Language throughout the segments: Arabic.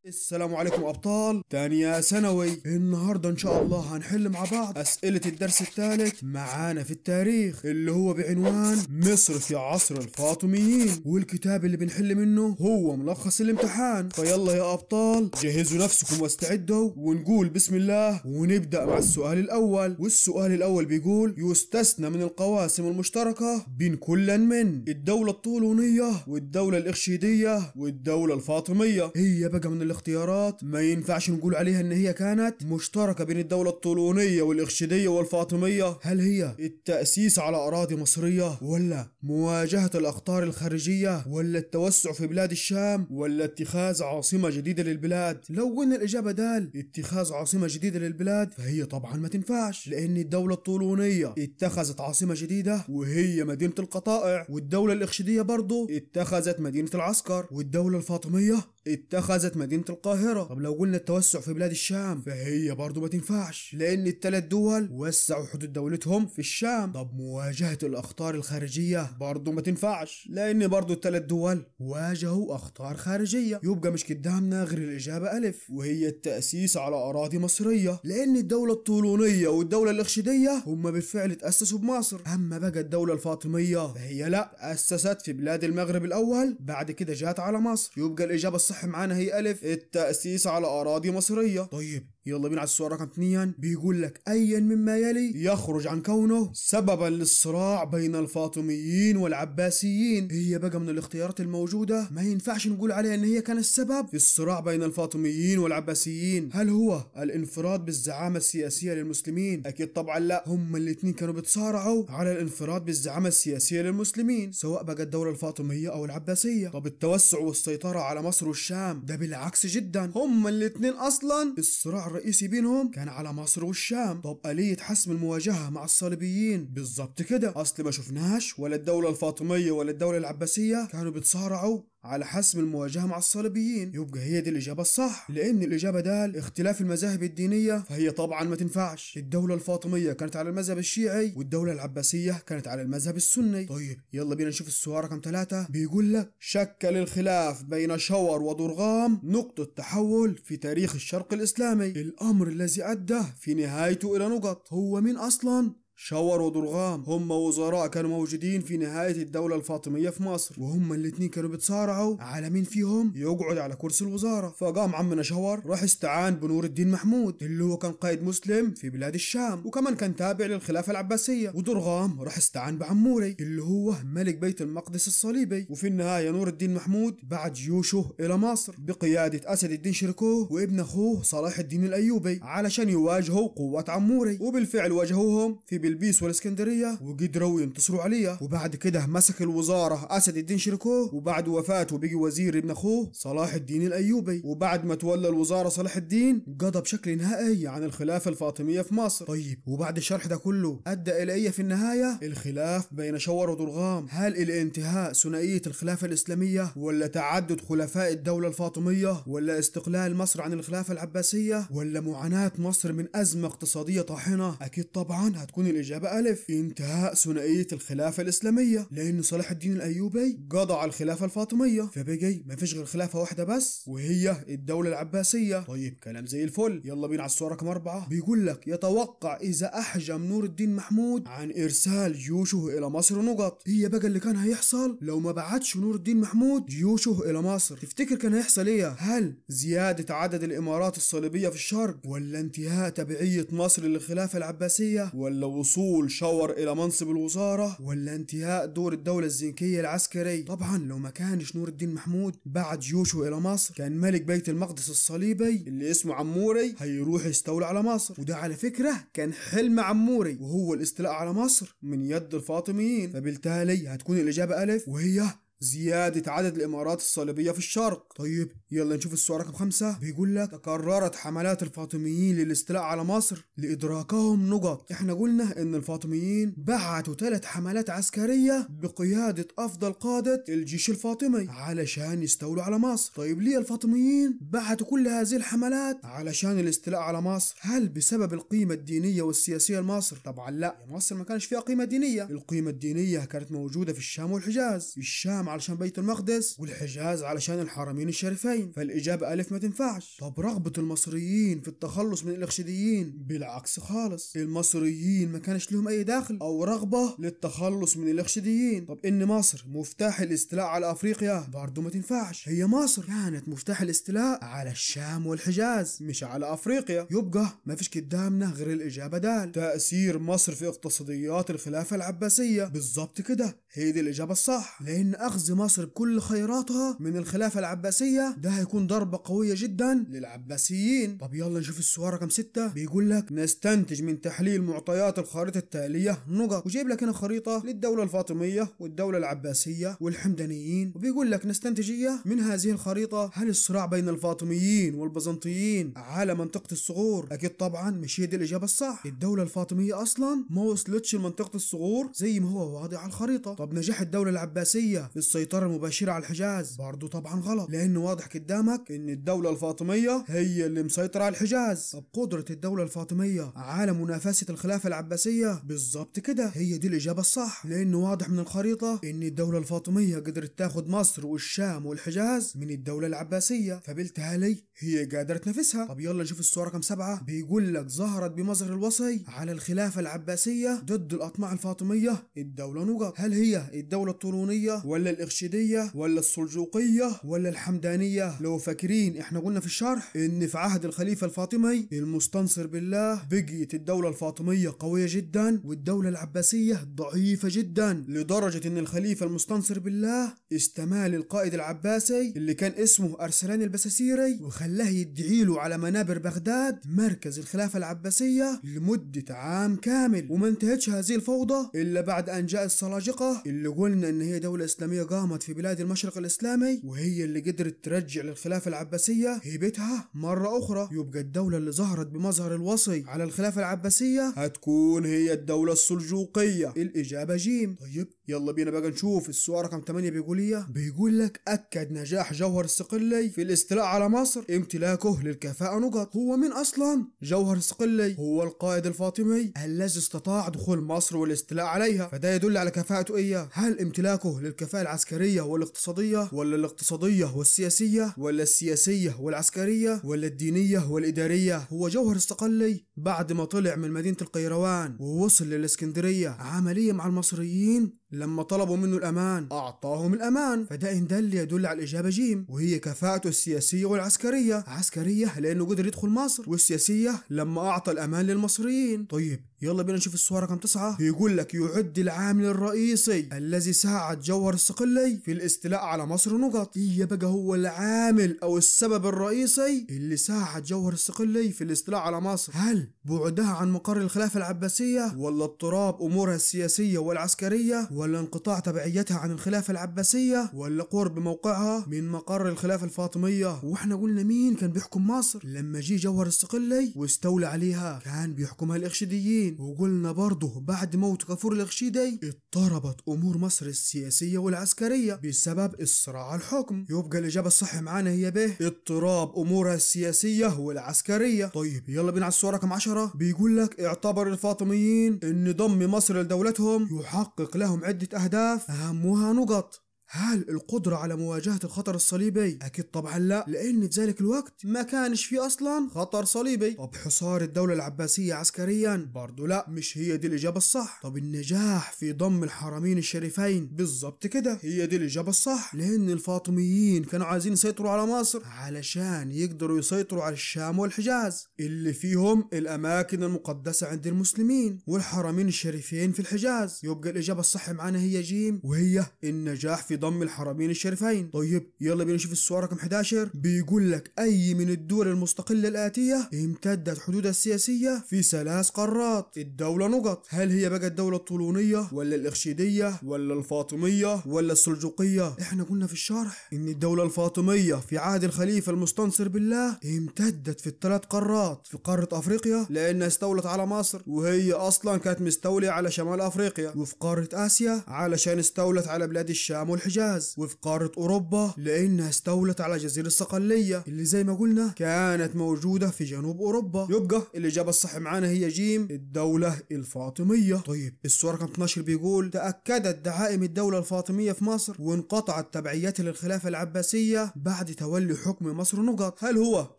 السلام عليكم أبطال تانية ثانوي. النهاردة إن شاء الله هنحل مع بعض أسئلة الدرس الثالث معانا في التاريخ اللي هو بعنوان مصر في عصر الفاطميين، والكتاب اللي بنحل منه هو ملخص الامتحان. فيلا يا أبطال جهزوا نفسكم واستعدوا ونقول بسم الله ونبدأ مع السؤال الأول. والسؤال الأول بيقول: يستثنى من القواسم المشتركة بين كل من الدولة الطولونية والدولة الإخشيدية والدولة الفاطمية. هي بقى من الاختيارات ما ينفعش نقول عليها ان هي كانت مشتركة بين الدولة الطولونية والإخشيدية والفاطمية. هل هي التأسيس على أراضي مصرية، ولا مواجهة الأخطار الخارجية، ولا التوسع في بلاد الشام، ولا اتخاذ عاصمة جديدة للبلاد؟ لو قلنا الإجابة دال اتخاذ عاصمة جديدة للبلاد فهي طبعا ما تنفعش، لأن الدولة الطولونية اتخذت عاصمة جديدة وهي مدينة القطائع، والدولة الإخشيدية برضو اتخذت مدينة العسكر، والدولة الفاطمية اتخذت مدينة القاهرة. طب لو قلنا التوسع في بلاد الشام فهي برضو ما تنفعش، لأن الثلاث دول وسعوا حدود دولتهم في الشام. طب مواجهة الأخطار الخارجية برضو ما تنفعش، لأن برضو الثلاث دول واجهوا أخطار خارجية. يبقى مش قدامنا غير الإجابة ألف، وهي التأسيس على أراضي مصرية، لأن الدولة الطولونية والدولة الإخشيدية هم بالفعل تأسسوا بمصر. أما بقى الدولة الفاطمية فهي لا، أسست في بلاد المغرب الأول، بعد كده جات على مصر. يبقى الإجابة الصح معانا هي ألف، التأسيس على أراضي مصرية. طيب يلا بينا على السؤال رقم 2. بيقول لك: أيا مما يلي يخرج عن كونه سببا للصراع بين الفاطميين والعباسيين؟ هي بقى من الاختيارات الموجودة ما ينفعش نقول عليها ان هي كان السبب في الصراع بين الفاطميين والعباسيين. هل هو الانفراد بالزعامة السياسية للمسلمين؟ اكيد طبعا لا، هم الاتنين كانوا بيتصارعوا على الانفراد بالزعامة السياسية للمسلمين، سواء بقى الدولة الفاطمية او العباسية. طب التوسع والسيطرة على مصر والشام ده بالعكس جدا، هم الاتنين اصلا الصراع الرئيسي بينهم كان على مصر والشام. طب آلية حسم المواجهة مع الصليبيين؟ بالظبط كده، اصل ما شفناش ولا الدولة الفاطمية ولا الدولة العباسية كانوا بيتصارعوا على حسم المواجهة مع الصليبيين. يبقى هي دي الإجابة الصح، لأن الإجابة دال اختلاف المذاهب الدينية فهي طبعا ما تنفعش. الدولة الفاطمية كانت على المذهب الشيعي، والدولة العباسية كانت على المذهب السني. طيب يلا بينا نشوف السؤال رقم 3. بيقول لك: شكل الخلاف بين شور وضرغام نقطة تحول في تاريخ الشرق الإسلامي، الأمر الذي أدى في نهايته إلى نقط. هو مين أصلا؟ شور وضرغام هم وزراء كانوا موجودين في نهاية الدولة الفاطمية في مصر، وهم الاتنين كانوا بيتصارعوا على مين فيهم يقعد على كرسي الوزارة. فقام عمنا شور راح استعان بنور الدين محمود اللي هو كان قائد مسلم في بلاد الشام، وكمان كان تابع للخلافة العباسية. وضرغام راح استعان بعموري اللي هو ملك بيت المقدس الصليبي. وفي النهاية نور الدين محمود بعت جيوشه إلى مصر بقيادة أسد الدين شركوه وابن أخوه صلاح الدين الأيوبي علشان يواجهوا قوات عموري، وبالفعل واجهوهم في بلبيس والاسكندرية وقدروا ينتصروا عليها. وبعد كده مسك الوزارة أسد الدين شركوه، وبعد وفاته بقي وزير ابن أخوه صلاح الدين الأيوبي. وبعد ما تولى الوزارة صلاح الدين قضى بشكل نهائي عن الخلافة الفاطمية في مصر. طيب وبعد الشرح ده كله أدى إلى إيه في النهاية؟ الخلاف بين شور وضرغام، هل إلى انتهاء ثنائية الخلافة الإسلامية، ولا تعدد خلفاء الدولة الفاطمية، ولا استقلال مصر عن الخلافة العباسية، ولا معاناة مصر من أزمة اقتصادية طاحنة؟ أكيد طبعا هتكون الإجابة ألف، انتهاء ثنائية الخلافة الإسلامية، لأن صلاح الدين الأيوبي قضى على الخلافة الفاطمية فبقي ما فيش غير خلافة واحدة بس وهي الدولة العباسية. طيب كلام زي الفل. يلا بينا على السؤال رقم 4. بيقول لك: يتوقع إذا أحجم نور الدين محمود عن إرسال جيوشه إلى مصر نقط. هي بقى اللي كان هيحصل لو ما بعتش نور الدين محمود جيوشه إلى مصر، تفتكر كان هيحصل إيه؟ هل زيادة عدد الإمارات الصليبية في الشرق، ولا انتهاء تبعية مصر للخلافة العباسية، ولا وصول شور إلى منصب الوزارة، ولا انتهاء دور الدولة الزنكية العسكري؟ طبعا لو ما كانش نور الدين محمود بعت جيوشه إلى مصر كان ملك بيت المقدس الصليبي اللي اسمه عموري هيروح يستولي على مصر. وده على فكرة كان حلم عموري، وهو الاستيلاء على مصر من يد الفاطميين. فبالتالي هتكون الإجابة ألف، وهي زيادة عدد الإمارات الصليبية في الشرق. طيب يلا نشوف السؤال رقم 5. بيقول لك: تكررت حملات الفاطميين للاستيلاء على مصر لإدراكهم نقط. احنا قلنا إن الفاطميين بعتوا 3 حملات عسكرية بقيادة أفضل قادة الجيش الفاطمي علشان يستولوا على مصر. طيب ليه الفاطميين بعتوا كل هذه الحملات علشان الاستيلاء على مصر؟ هل بسبب القيمة الدينية والسياسية لمصر؟ طبعا لا، مصر ما كانش فيها قيمة دينية. القيمة الدينية كانت موجودة في الشام والحجاز. الشام الشام علشان بيت المقدس والحجاز علشان الحرمين الشريفين. فالإجابة ألف ما تنفعش. طب رغبة المصريين في التخلص من الإخشيديين؟ بالعكس خالص، المصريين ما كانش لهم أي دخل أو رغبة للتخلص من الإخشيديين. طب إن مصر مفتاح الاستيلاء على أفريقيا؟ برضه ما تنفعش، هي مصر كانت مفتاح الاستيلاء على الشام والحجاز مش على أفريقيا. يبقى ما فيش قدامنا غير الإجابة دال. تأثير مصر في اقتصاديات الخلافة العباسية. بالظبط كده، هي دي الإجابة الصح، لأن أخذ مصر بكل خيراتها من الخلافة العباسية ده هيكون ضربة قوية جدا للعباسيين. طب يلا نشوف السؤال رقم 6. بيقول لك نستنتج من تحليل معطيات الخريطة التالية نقط، وجايب لك هنا خريطة للدولة الفاطمية والدولة العباسية والحمدانيين، وبيقول لك نستنتج من هذه الخريطة هل الصراع بين الفاطميين والبيزنطيين على منطقة الصغور؟ أكيد طبعا مش هي دي الإجابة الصح. الدولة الفاطمية أصلا ما وصلتش لمنطقة الصغور زي ما هو واضح على الخريطة. طب نجاح الدولة العباسية في السيطرة المباشرة على الحجاز؟ برضو طبعا غلط، لأنه واضح قدامك إن الدولة الفاطمية هي اللي مسيطرة على الحجاز. طب قدرة الدولة الفاطمية على منافسة الخلافة العباسية؟ بالظبط كده، هي دي الإجابة الصح، لأنه واضح من الخريطة إن الدولة الفاطمية قدرت تاخد مصر والشام والحجاز من الدولة العباسية، فبالتالي هي قادرة تنافسها. طب يلا نشوف السؤال رقم 7. بيقول لك ظهرت بمظهر الوصي على الخلافة العباسية ضد الأطماع الفاطمية الدولة نقط، هل هي الدولة الطولونية ولا الإخشيدية ولا السلجوقية ولا الحمدانية؟ لو فاكرين احنا قلنا في الشرح ان في عهد الخليفة الفاطمي المستنصر بالله بقيت الدولة الفاطمية قوية جدا والدولة العباسية ضعيفة جدا، لدرجة ان الخليفة المستنصر بالله استمال القائد العباسي اللي كان اسمه أرسلان البساسيري وخلاه يدعي له على منابر بغداد مركز الخلافة العباسية لمدة عام كامل، وما انتهتش هذه الفوضى إلا بعد أن جاء السلاجقة اللي قلنا إن هي دولة إسلامية قامت في بلاد المشرق الإسلامي، وهي اللي قدرت ترجع للخلافة العباسية هيبتها مرة أخرى. يبقى الدولة اللي ظهرت بمظهر الوصي على الخلافة العباسية هتكون هي الدولة السلجوقية، الإجابة جيم. طيب يلا بينا بقى نشوف السؤال رقم 8. بيقول لك أكد نجاح جوهر الصقلي في الاستيلاء على مصر امتلاكه للكفاءة نقط. هو مين أصلا جوهر الصقلي؟ هو القائد الفاطمي الذي استطاع دخول مصر والاستيلاء عليها، فده يدل على كفاءته إياه. هل امتلاكه للكفاءة العسكرية والاقتصادية ولا الاقتصادية والسياسية ولا السياسية والعسكرية ولا الدينية والإدارية؟ هو جوهر الصقلي بعد ما طلع من مدينة القيروان ووصل للإسكندرية عملية مع المصريين لما طلبوا منه الأمان أعطاهم الأمان، فده إن دل يدل على الإجابة جيم، وهي كفاءته السياسية والعسكرية. عسكرية لأنه قدر يدخل مصر، والسياسية لما أعطى الأمان للمصريين. طيب يلا بينا نشوف السؤال رقم 9. بيقول لك يعد العامل الرئيسي الذي ساعد جوهر الصقلي في الاستيلاء على مصر نقط. إيه بقى هو العامل أو السبب الرئيسي اللي ساعد جوهر الصقلي في الاستيلاء على مصر؟ هل بعدها عن مقر الخلافة العباسية ولا اضطراب أمورها السياسية والعسكرية ولا انقطاع تبعيتها عن الخلافة العباسية ولا قرب موقعها من مقر الخلافة الفاطمية؟ واحنا قلنا مين كان بيحكم مصر لما جه جوهر الصقلي واستولى عليها؟ كان بيحكمها الإخشيديين، وقلنا برضه بعد موت كفور الإخشيدي اضطربت أمور مصر السياسية والعسكرية بسبب الصراع على الحكم. يبقى الإجابة الصح معانا هي ب اضطراب أمورها السياسية والعسكرية. طيب يلا بينا على السؤال رقم 10. بيقول لك اعتبر الفاطميين ان ضم مصر لدولتهم يحقق لهم عدة أهداف أهمها نقط. هل القدرة على مواجهة الخطر الصليبي؟ أكيد طبعا لا، لأن في ذلك الوقت ما كانش فيه أصلا خطر صليبي. طب حصار الدولة العباسية عسكريا؟ برضو لا، مش هي دي الإجابة الصح. طب النجاح في ضم الحرمين الشريفين؟ بالظبط كده، هي دي الإجابة الصح، لأن الفاطميين كانوا عايزين يسيطروا على مصر علشان يقدروا يسيطروا على الشام والحجاز اللي فيهم الأماكن المقدسة عند المسلمين، والحرمين الشريفين في الحجاز. يبقى الإجابة الصح معنا هي جيم، وهي النجاح في ضم الحرمين الشريفين. طيب يلا بينا نشوف السؤال رقم 11. بيقول لك أي من الدول المستقلة الآتية امتدت حدودها السياسية في 3 قارات الدولة نقط؟ هل هي بقى الدولة الطولونية ولا الإخشيدية ولا الفاطمية ولا السلجوقية؟ احنا قلنا في الشرح ان الدولة الفاطمية في عهد الخليفة المستنصر بالله امتدت في ال3 قارات، في قارة أفريقيا لأنها استولت على مصر وهي أصلا كانت مستولية على شمال أفريقيا، وفي قارة آسيا علشان استولت على بلاد الشام والحجاز. والحجاز، وفي قارة أوروبا لأنها استولت على جزيرة صقلية اللي زي ما قلنا كانت موجودة في جنوب أوروبا. يبقى الإجابة الصح معانا هي جيم، الدولة الفاطمية. طيب السؤال رقم 12 بيقول تأكدت دعائم الدولة الفاطمية في مصر وانقطعت تبعيتها للخلافة العباسية بعد تولي حكم مصر نقط. هل هو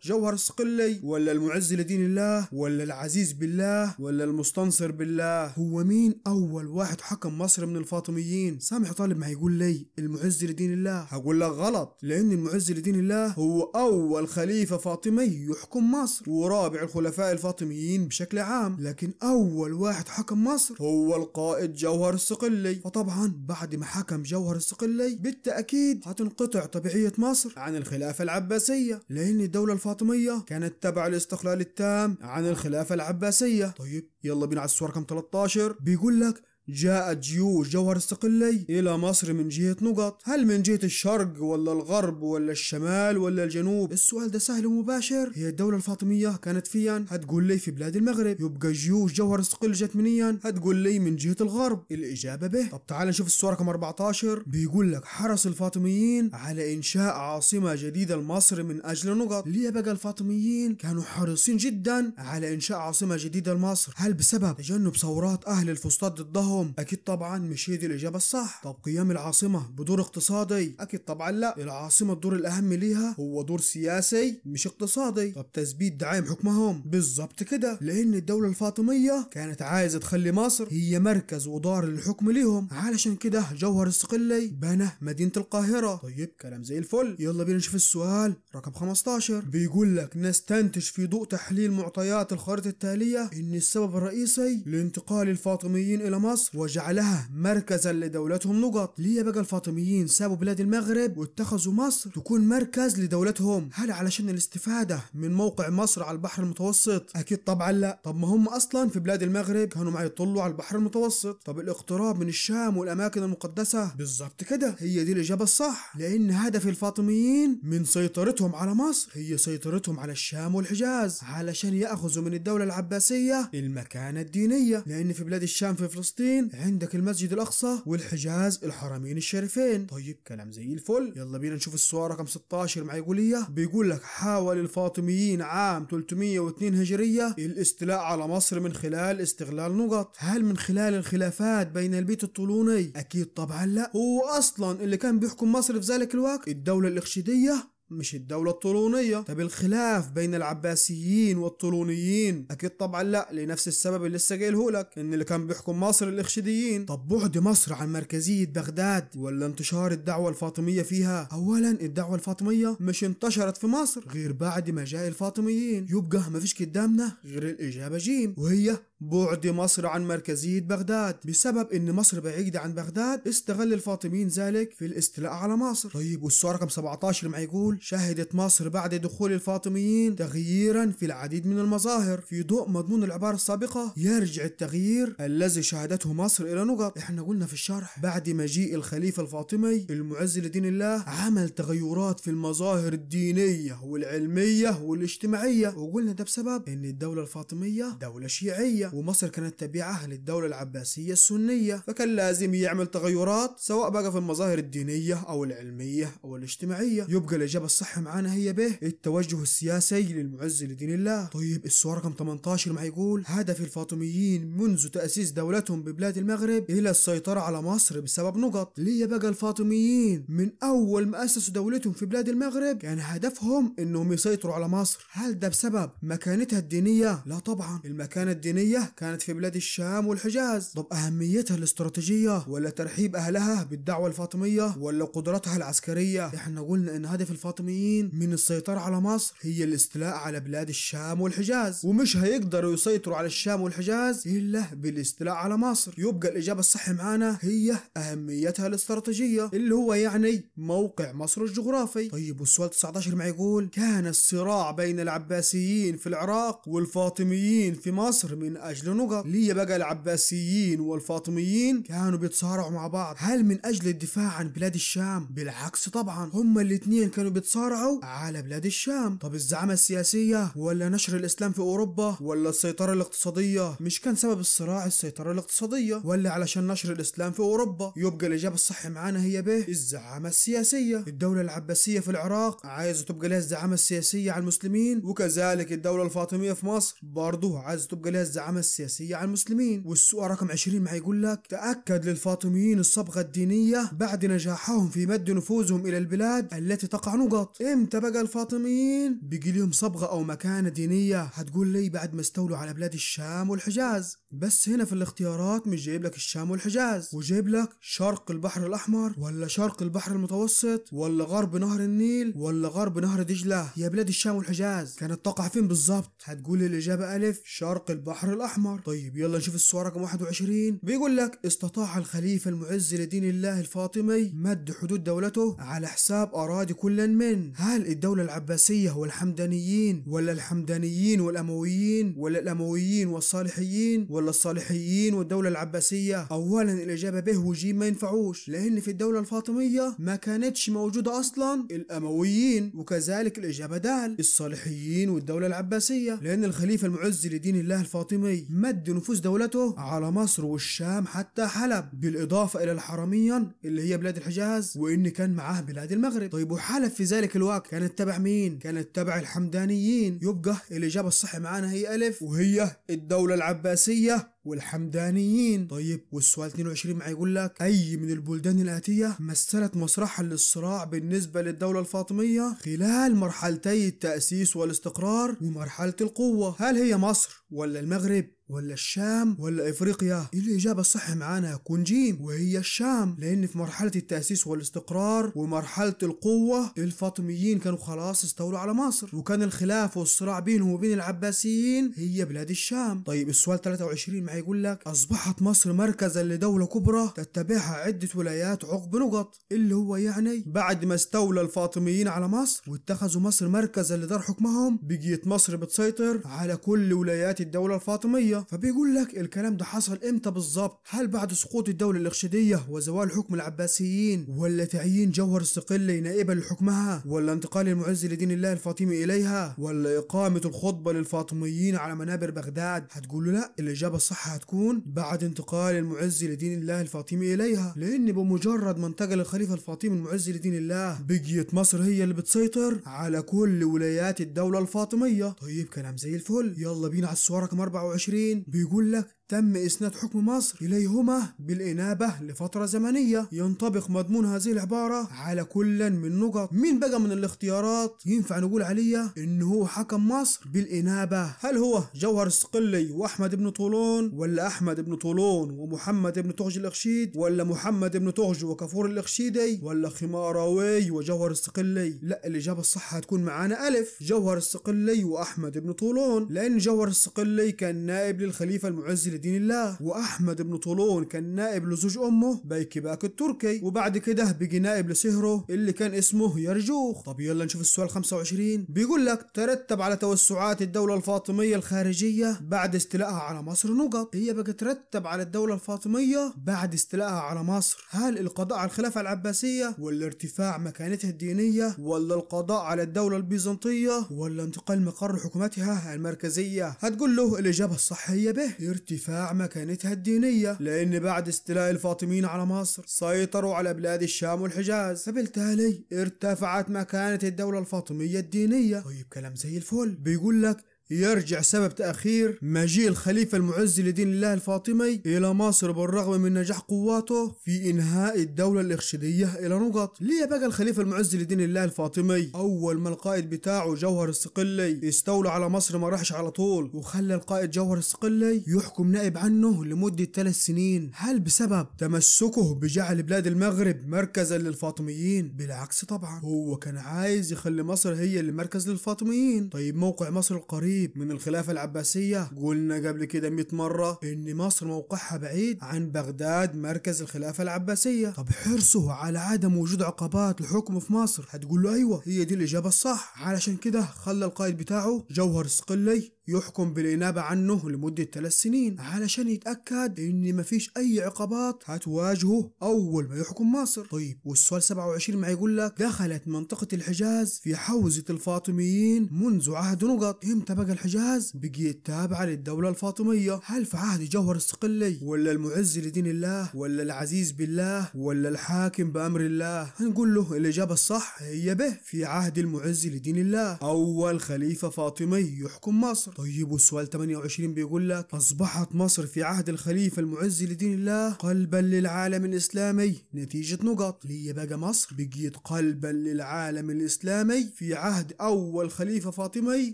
جوهر الصقلي ولا المعز لدين الله ولا العزيز بالله ولا المستنصر بالله؟ هو مين أول واحد حكم مصر من الفاطميين؟ سامح طالب ما هيقول لي المعز لدين الله. هقول لك غلط، لأن المعز لدين الله هو أول خليفة فاطمي يحكم مصر ورابع الخلفاء الفاطميين بشكل عام، لكن أول واحد حكم مصر هو القائد جوهر الصقلي. فطبعا بعد ما حكم جوهر الصقلي بالتأكيد هتنقطع تبعية مصر عن الخلافة العباسية، لأن الدولة الفاطمية كانت تبع الاستقلال التام عن الخلافة العباسية. طيب يلا بينا على السؤال رقم 13 بيقول لك جاءت جيوش جوهر الصقلي إلى مصر من جهة نقط. هل من جهة الشرق ولا الغرب ولا الشمال ولا الجنوب؟ السؤال ده سهل ومباشر، هي الدولة الفاطمية كانت فين؟ هتقول لي في بلاد المغرب. يبقى جيوش جوهر الصقلي جت منين؟ هتقول لي من جهة الغرب. الإجابة به. طب تعال نشوف السؤال رقم 14 بيقول لك حرص الفاطميين على إنشاء عاصمة جديدة لمصر من أجل نقط. ليه بقى الفاطميين كانوا حريصين جدا على إنشاء عاصمة جديدة لمصر؟ هل بسبب تجنب ثورات أهل الفسطاط ضدهم؟ أكيد طبعا مش هي دي الإجابة الصح. طب قيام العاصمة بدور اقتصادي؟ أكيد طبعا لا، العاصمة الدور الأهم ليها هو دور سياسي مش اقتصادي. طب تثبيت دعائم حكمهم؟ بالظبط كده، لأن الدولة الفاطمية كانت عايزة تخلي مصر هي مركز ودار للحكم ليهم، علشان كده جوهر الصقلي بنى مدينة القاهرة. طيب كلام زي الفل. يلا بينا نشوف السؤال رقم 15 بيقول لك نستنتج في ضوء تحليل معطيات الخريطة التالية إن السبب الرئيسي لانتقال الفاطميين إلى مصر وجعلها مركزا لدولتهم نقط. ليه بقى الفاطميين سابوا بلاد المغرب واتخذوا مصر تكون مركز لدولتهم؟ هل علشان الاستفادة من موقع مصر على البحر المتوسط؟ أكيد طبعا لا. طب ما هم أصلا في بلاد المغرب كانوا ما يطلوا على البحر المتوسط. طب الاقتراب من الشام والأماكن المقدسة؟ بالظبط كده، هي دي الإجابة الصح، لأن هدف الفاطميين من سيطرتهم على مصر هي سيطرتهم على الشام والحجاز، علشان يأخذوا من الدولة العباسية المكانة الدينية، لأن في بلاد الشام في فلسطين عندك المسجد الأقصى والحجاز الحرمين الشريفين. طيب كلام زي الفل. يلا بينا نشوف السؤال رقم 16 مع يقولية بيقول لك حاول الفاطميين عام 302 هجرية الاستيلاء على مصر من خلال استغلال نقط. هل من خلال الخلافات بين البيت الطولوني؟ أكيد طبعا لا، هو أصلا اللي كان بيحكم مصر في ذلك الوقت الدولة الإخشيدية مش الدولة الطولونية. طب الخلاف بين العباسيين والطولونيين؟ أكيد طبعا لا، لنفس السبب اللي لسه قايله لك، إن اللي كان بيحكم مصر الإخشيديين. طب بعد مصر عن مركزية بغداد ولا انتشار الدعوة الفاطمية فيها؟ أولا الدعوة الفاطمية مش انتشرت في مصر غير بعد ما جاء الفاطميين، يبقى ما فيش قدامنا غير الإجابة جيم، وهي بعد مصر عن مركزية بغداد. بسبب إن مصر بعيدة عن بغداد استغل الفاطميين ذلك في الاستيلاء على مصر. طيب والسؤال رقم 17 ما يقول شهدت مصر بعد دخول الفاطميين تغييرا في العديد من المظاهر. في ضوء مضمون العبارة السابقة يرجع التغيير الذي شهدته مصر إلى نقط. احنا قلنا في الشرح بعد مجيء الخليفة الفاطمي المعز لدين الله عمل تغيرات في المظاهر الدينية والعلمية والاجتماعية، وقلنا ده بسبب ان الدولة الفاطمية دولة شيعية ومصر كانت تابعة للدولة العباسية السنية، فكان لازم يعمل تغيرات سواء بقى في المظاهر الدينية او العلمية او الاجتماعية. يبقى الإجابة الصح معانا هي به التوجه السياسي للمعز لدين الله. طيب السؤال رقم 18 ما يقول هدف الفاطميين منذ تأسيس دولتهم ببلاد المغرب إلى السيطرة على مصر بسبب نقط. ليه بقى الفاطميين من أول ما أسسوا دولتهم في بلاد المغرب كان هدفهم إنهم يسيطروا على مصر؟ هل ده بسبب مكانتها الدينية؟ لا طبعا، المكانة الدينية كانت في بلاد الشام والحجاز. طب أهميتها الاستراتيجية ولا ترحيب أهلها بالدعوة الفاطمية ولا قدرتها العسكرية؟ احنا قلنا إن هدف الفاطميين من السيطرة على مصر هي الاستيلاء على بلاد الشام والحجاز، ومش هيقدروا يسيطروا على الشام والحجاز إلا بالاستيلاء على مصر. يبقى الإجابة الصح معانا هي أهميتها الاستراتيجية اللي هو يعني موقع مصر الجغرافي. طيب والسؤال 19 ما يقول كان الصراع بين العباسيين في العراق والفاطميين في مصر من لأجل نقط. ليه بقى العباسيين والفاطميين كانوا بيتصارعوا مع بعض؟ هل من أجل الدفاع عن بلاد الشام؟ بالعكس طبعا، هما الاتنين كانوا بيتصارعوا على بلاد الشام. طب الزعامة السياسية ولا نشر الإسلام في أوروبا ولا السيطرة الاقتصادية؟ مش كان سبب الصراع السيطرة الاقتصادية ولا علشان نشر الإسلام في أوروبا؟ يبقى الإجابة الصح معانا هي ب الزعامة السياسية. الدولة العباسية في العراق عايزة تبقى لها الزعامة السياسية على المسلمين، وكذلك الدولة الفاطمية في مصر برضه عايزة تبقى لها الزعامة السياسية على المسلمين. والسؤال رقم 20 ما يقول لك: تأكد للفاطميين الصبغة الدينية بعد نجاحهم في مد نفوذهم إلى البلاد التي تقع نقط. امتى بقى الفاطميين بيجي لهم صبغة أو مكانة دينية؟ هتقول لي بعد ما استولوا على بلاد الشام والحجاز. بس هنا في الاختيارات مش جايب لك الشام والحجاز، وجايب لك شرق البحر الأحمر ولا شرق البحر المتوسط ولا غرب نهر النيل ولا غرب نهر دجلة. يا بلاد الشام والحجاز كانت تقع فين بالظبط؟ هتقول لي الإجابة ألف شرق البحر الأحمر. طيب يلا نشوف السؤال رقم 21. بيقول لك: استطاع الخليفة المعز لدين الله الفاطمي مد حدود دولته على حساب أراضي كل من؟ هل الدولة العباسية والحمدانيين ولا الحمدانيين والأمويين ولا الأمويين والصالحيين ولا الصالحيين والدولة العباسية؟ أولا الإجابة ب وج ما ينفعوش، لأن في الدولة الفاطمية ما كانتش موجودة أصلا الأمويين، وكذلك الإجابة د الصالحيين والدولة العباسية، لأن الخليفة المعز لدين الله الفاطمي مد نفوذ دولته على مصر والشام حتى حلب، بالإضافة إلى الحرمية اللي هي بلاد الحجاز، وإن كان معاه بلاد المغرب. طيب وحلب في ذلك الوقت كانت تبع مين؟ كانت تبع الحمدانيين. يبقى الإجابة الصح معانا هي ألف، وهي الدولة العباسية والحمدانيين. طيب والسؤال 22 معي يقول لك: أي من البلدان الآتية مثلت مسرحا للصراع بالنسبة للدولة الفاطمية خلال مرحلتي التأسيس والاستقرار ومرحلة القوة؟ هل هي مصر ولا المغرب ولا الشام ولا افريقيا؟ الإجابة الصح معانا هتكون جيم، وهي الشام، لأن في مرحلة التأسيس والاستقرار ومرحلة القوة الفاطميين كانوا خلاص استولوا على مصر، وكان الخلاف والصراع بينهم وبين العباسيين هي بلاد الشام. طيب السؤال 23 معي يقول لك: أصبحت مصر مركزا لدولة كبرى تتبعها عدة ولايات عقب نقط، اللي هو يعني بعد ما استولى الفاطميين على مصر واتخذوا مصر مركزا لدار حكمهم، بقيت مصر بتسيطر على كل ولايات الدولة الفاطمية. فبيقول لك الكلام ده حصل امتى بالظبط؟ هل بعد سقوط الدولة الإرشيدية وزوال حكم العباسيين، ولا تعيين جوهر الصقلي نائبا لحكمها، ولا انتقال المعز لدين الله الفاطمي إليها، ولا إقامة الخطبة للفاطميين على منابر بغداد؟ هتقول لا، الإجابة الصح هتكون بعد انتقال المعز لدين الله الفاطمي إليها، لأن بمجرد ما انتقل الخليفة الفاطمي المعز لدين الله بقيت مصر هي اللي بتسيطر على كل ولايات الدولة الفاطمية. طيب كلام زي الفل. يلا بينا على السؤال رقم 24. بيقول لك: تم إسناد حكم مصر إليهما بالإنابة لفترة زمنية ينطبق مضمون هذه العبارة على كل من نقط. مين بقى من الاختيارات ينفع نقول عليه إنه هو حكم مصر بالإنابة؟ هل هو جوهر الصقلي وأحمد بن طولون، ولا أحمد بن طولون ومحمد بن طغج الإخشيد، ولا محمد بن طغج وكفور الإخشيدي، ولا خماراوي وجوهر الصقلي؟ لا، الإجابة الصح هتكون معانا ألف جوهر الصقلي وأحمد بن طولون، لأن جوهر الصقلي كان نائب للخليفة المعز دين الله، واحمد بن طولون كان نائب لزوج امه بيكباك التركي، وبعد كده بيجي نائب لصهره اللي كان اسمه يرجوخ. طب يلا نشوف السؤال 25. بيقول لك: ترتب على توسعات الدولة الفاطمية الخارجية بعد استيلائها على مصر نقط. هي بقى ترتب على الدولة الفاطمية بعد استيلائها على مصر: هل القضاء على الخلافة العباسية، ولا ارتفاع مكانتها الدينية، ولا القضاء على الدولة البيزنطية، ولا انتقال مقر حكومتها المركزية؟ هتقول له الإجابة الصح هي به ارتفاع مكانتها الدينية، لأن بعد استيلاء الفاطميين على مصر سيطروا على بلاد الشام والحجاز، فبالتالي ارتفعت مكانة الدولة الفاطمية الدينية. طيب كلام زي الفل. بيقول لك: يرجع سبب تأخير مجيء الخليفة المعز لدين الله الفاطمي إلى مصر بالرغم من نجاح قواته في إنهاء الدولة الإرشيدية إلى نقط. ليه بقى الخليفة المعز لدين الله الفاطمي أول ما القائد بتاعه جوهر الصقلي استولى على مصر ما راحش على طول وخلى القائد جوهر الصقلي يحكم نائب عنه لمدة 3 سنين؟ هل بسبب تمسكه بجعل بلاد المغرب مركزا للفاطميين؟ بالعكس طبعا، هو كان عايز يخلي مصر هي اللي مركز للفاطميين. طيب موقع مصر القريب من الخلافة العباسية؟ قلنا قبل كده 100 مرة ان مصر موقعها بعيد عن بغداد مركز الخلافة العباسية. طب حرصه على عدم وجود عقبات لحكمه في مصر؟ هتقول له ايوه، هي دي الاجابة الصح، علشان كده خلى القائد بتاعه جوهر الصقلي يحكم بالإنابة عنه لمدة 3 سنين علشان يتأكد إن مفيش أي عقابات هتواجهه أول ما يحكم مصر. طيب والسؤال 27 ما يقول لك دخلت منطقة الحجاز في حوزة الفاطميين منذ عهد نقط. امتى بقى الحجاز بقيت تابعة للدولة الفاطمية؟ هل في عهد جوهر الصقلي ولا المعز لدين الله ولا العزيز بالله ولا الحاكم بأمر الله؟ هنقول له الإجابة الصح هي به، في عهد المعز لدين الله، أول خليفة فاطمي يحكم مصر. طيب والسؤال 28 بيقول لك أصبحت مصر في عهد الخليفة المعز لدين الله قلبا للعالم الإسلامي نتيجة نقط. ليه بقى مصر بقيت قلبا للعالم الإسلامي في عهد أول خليفة فاطمي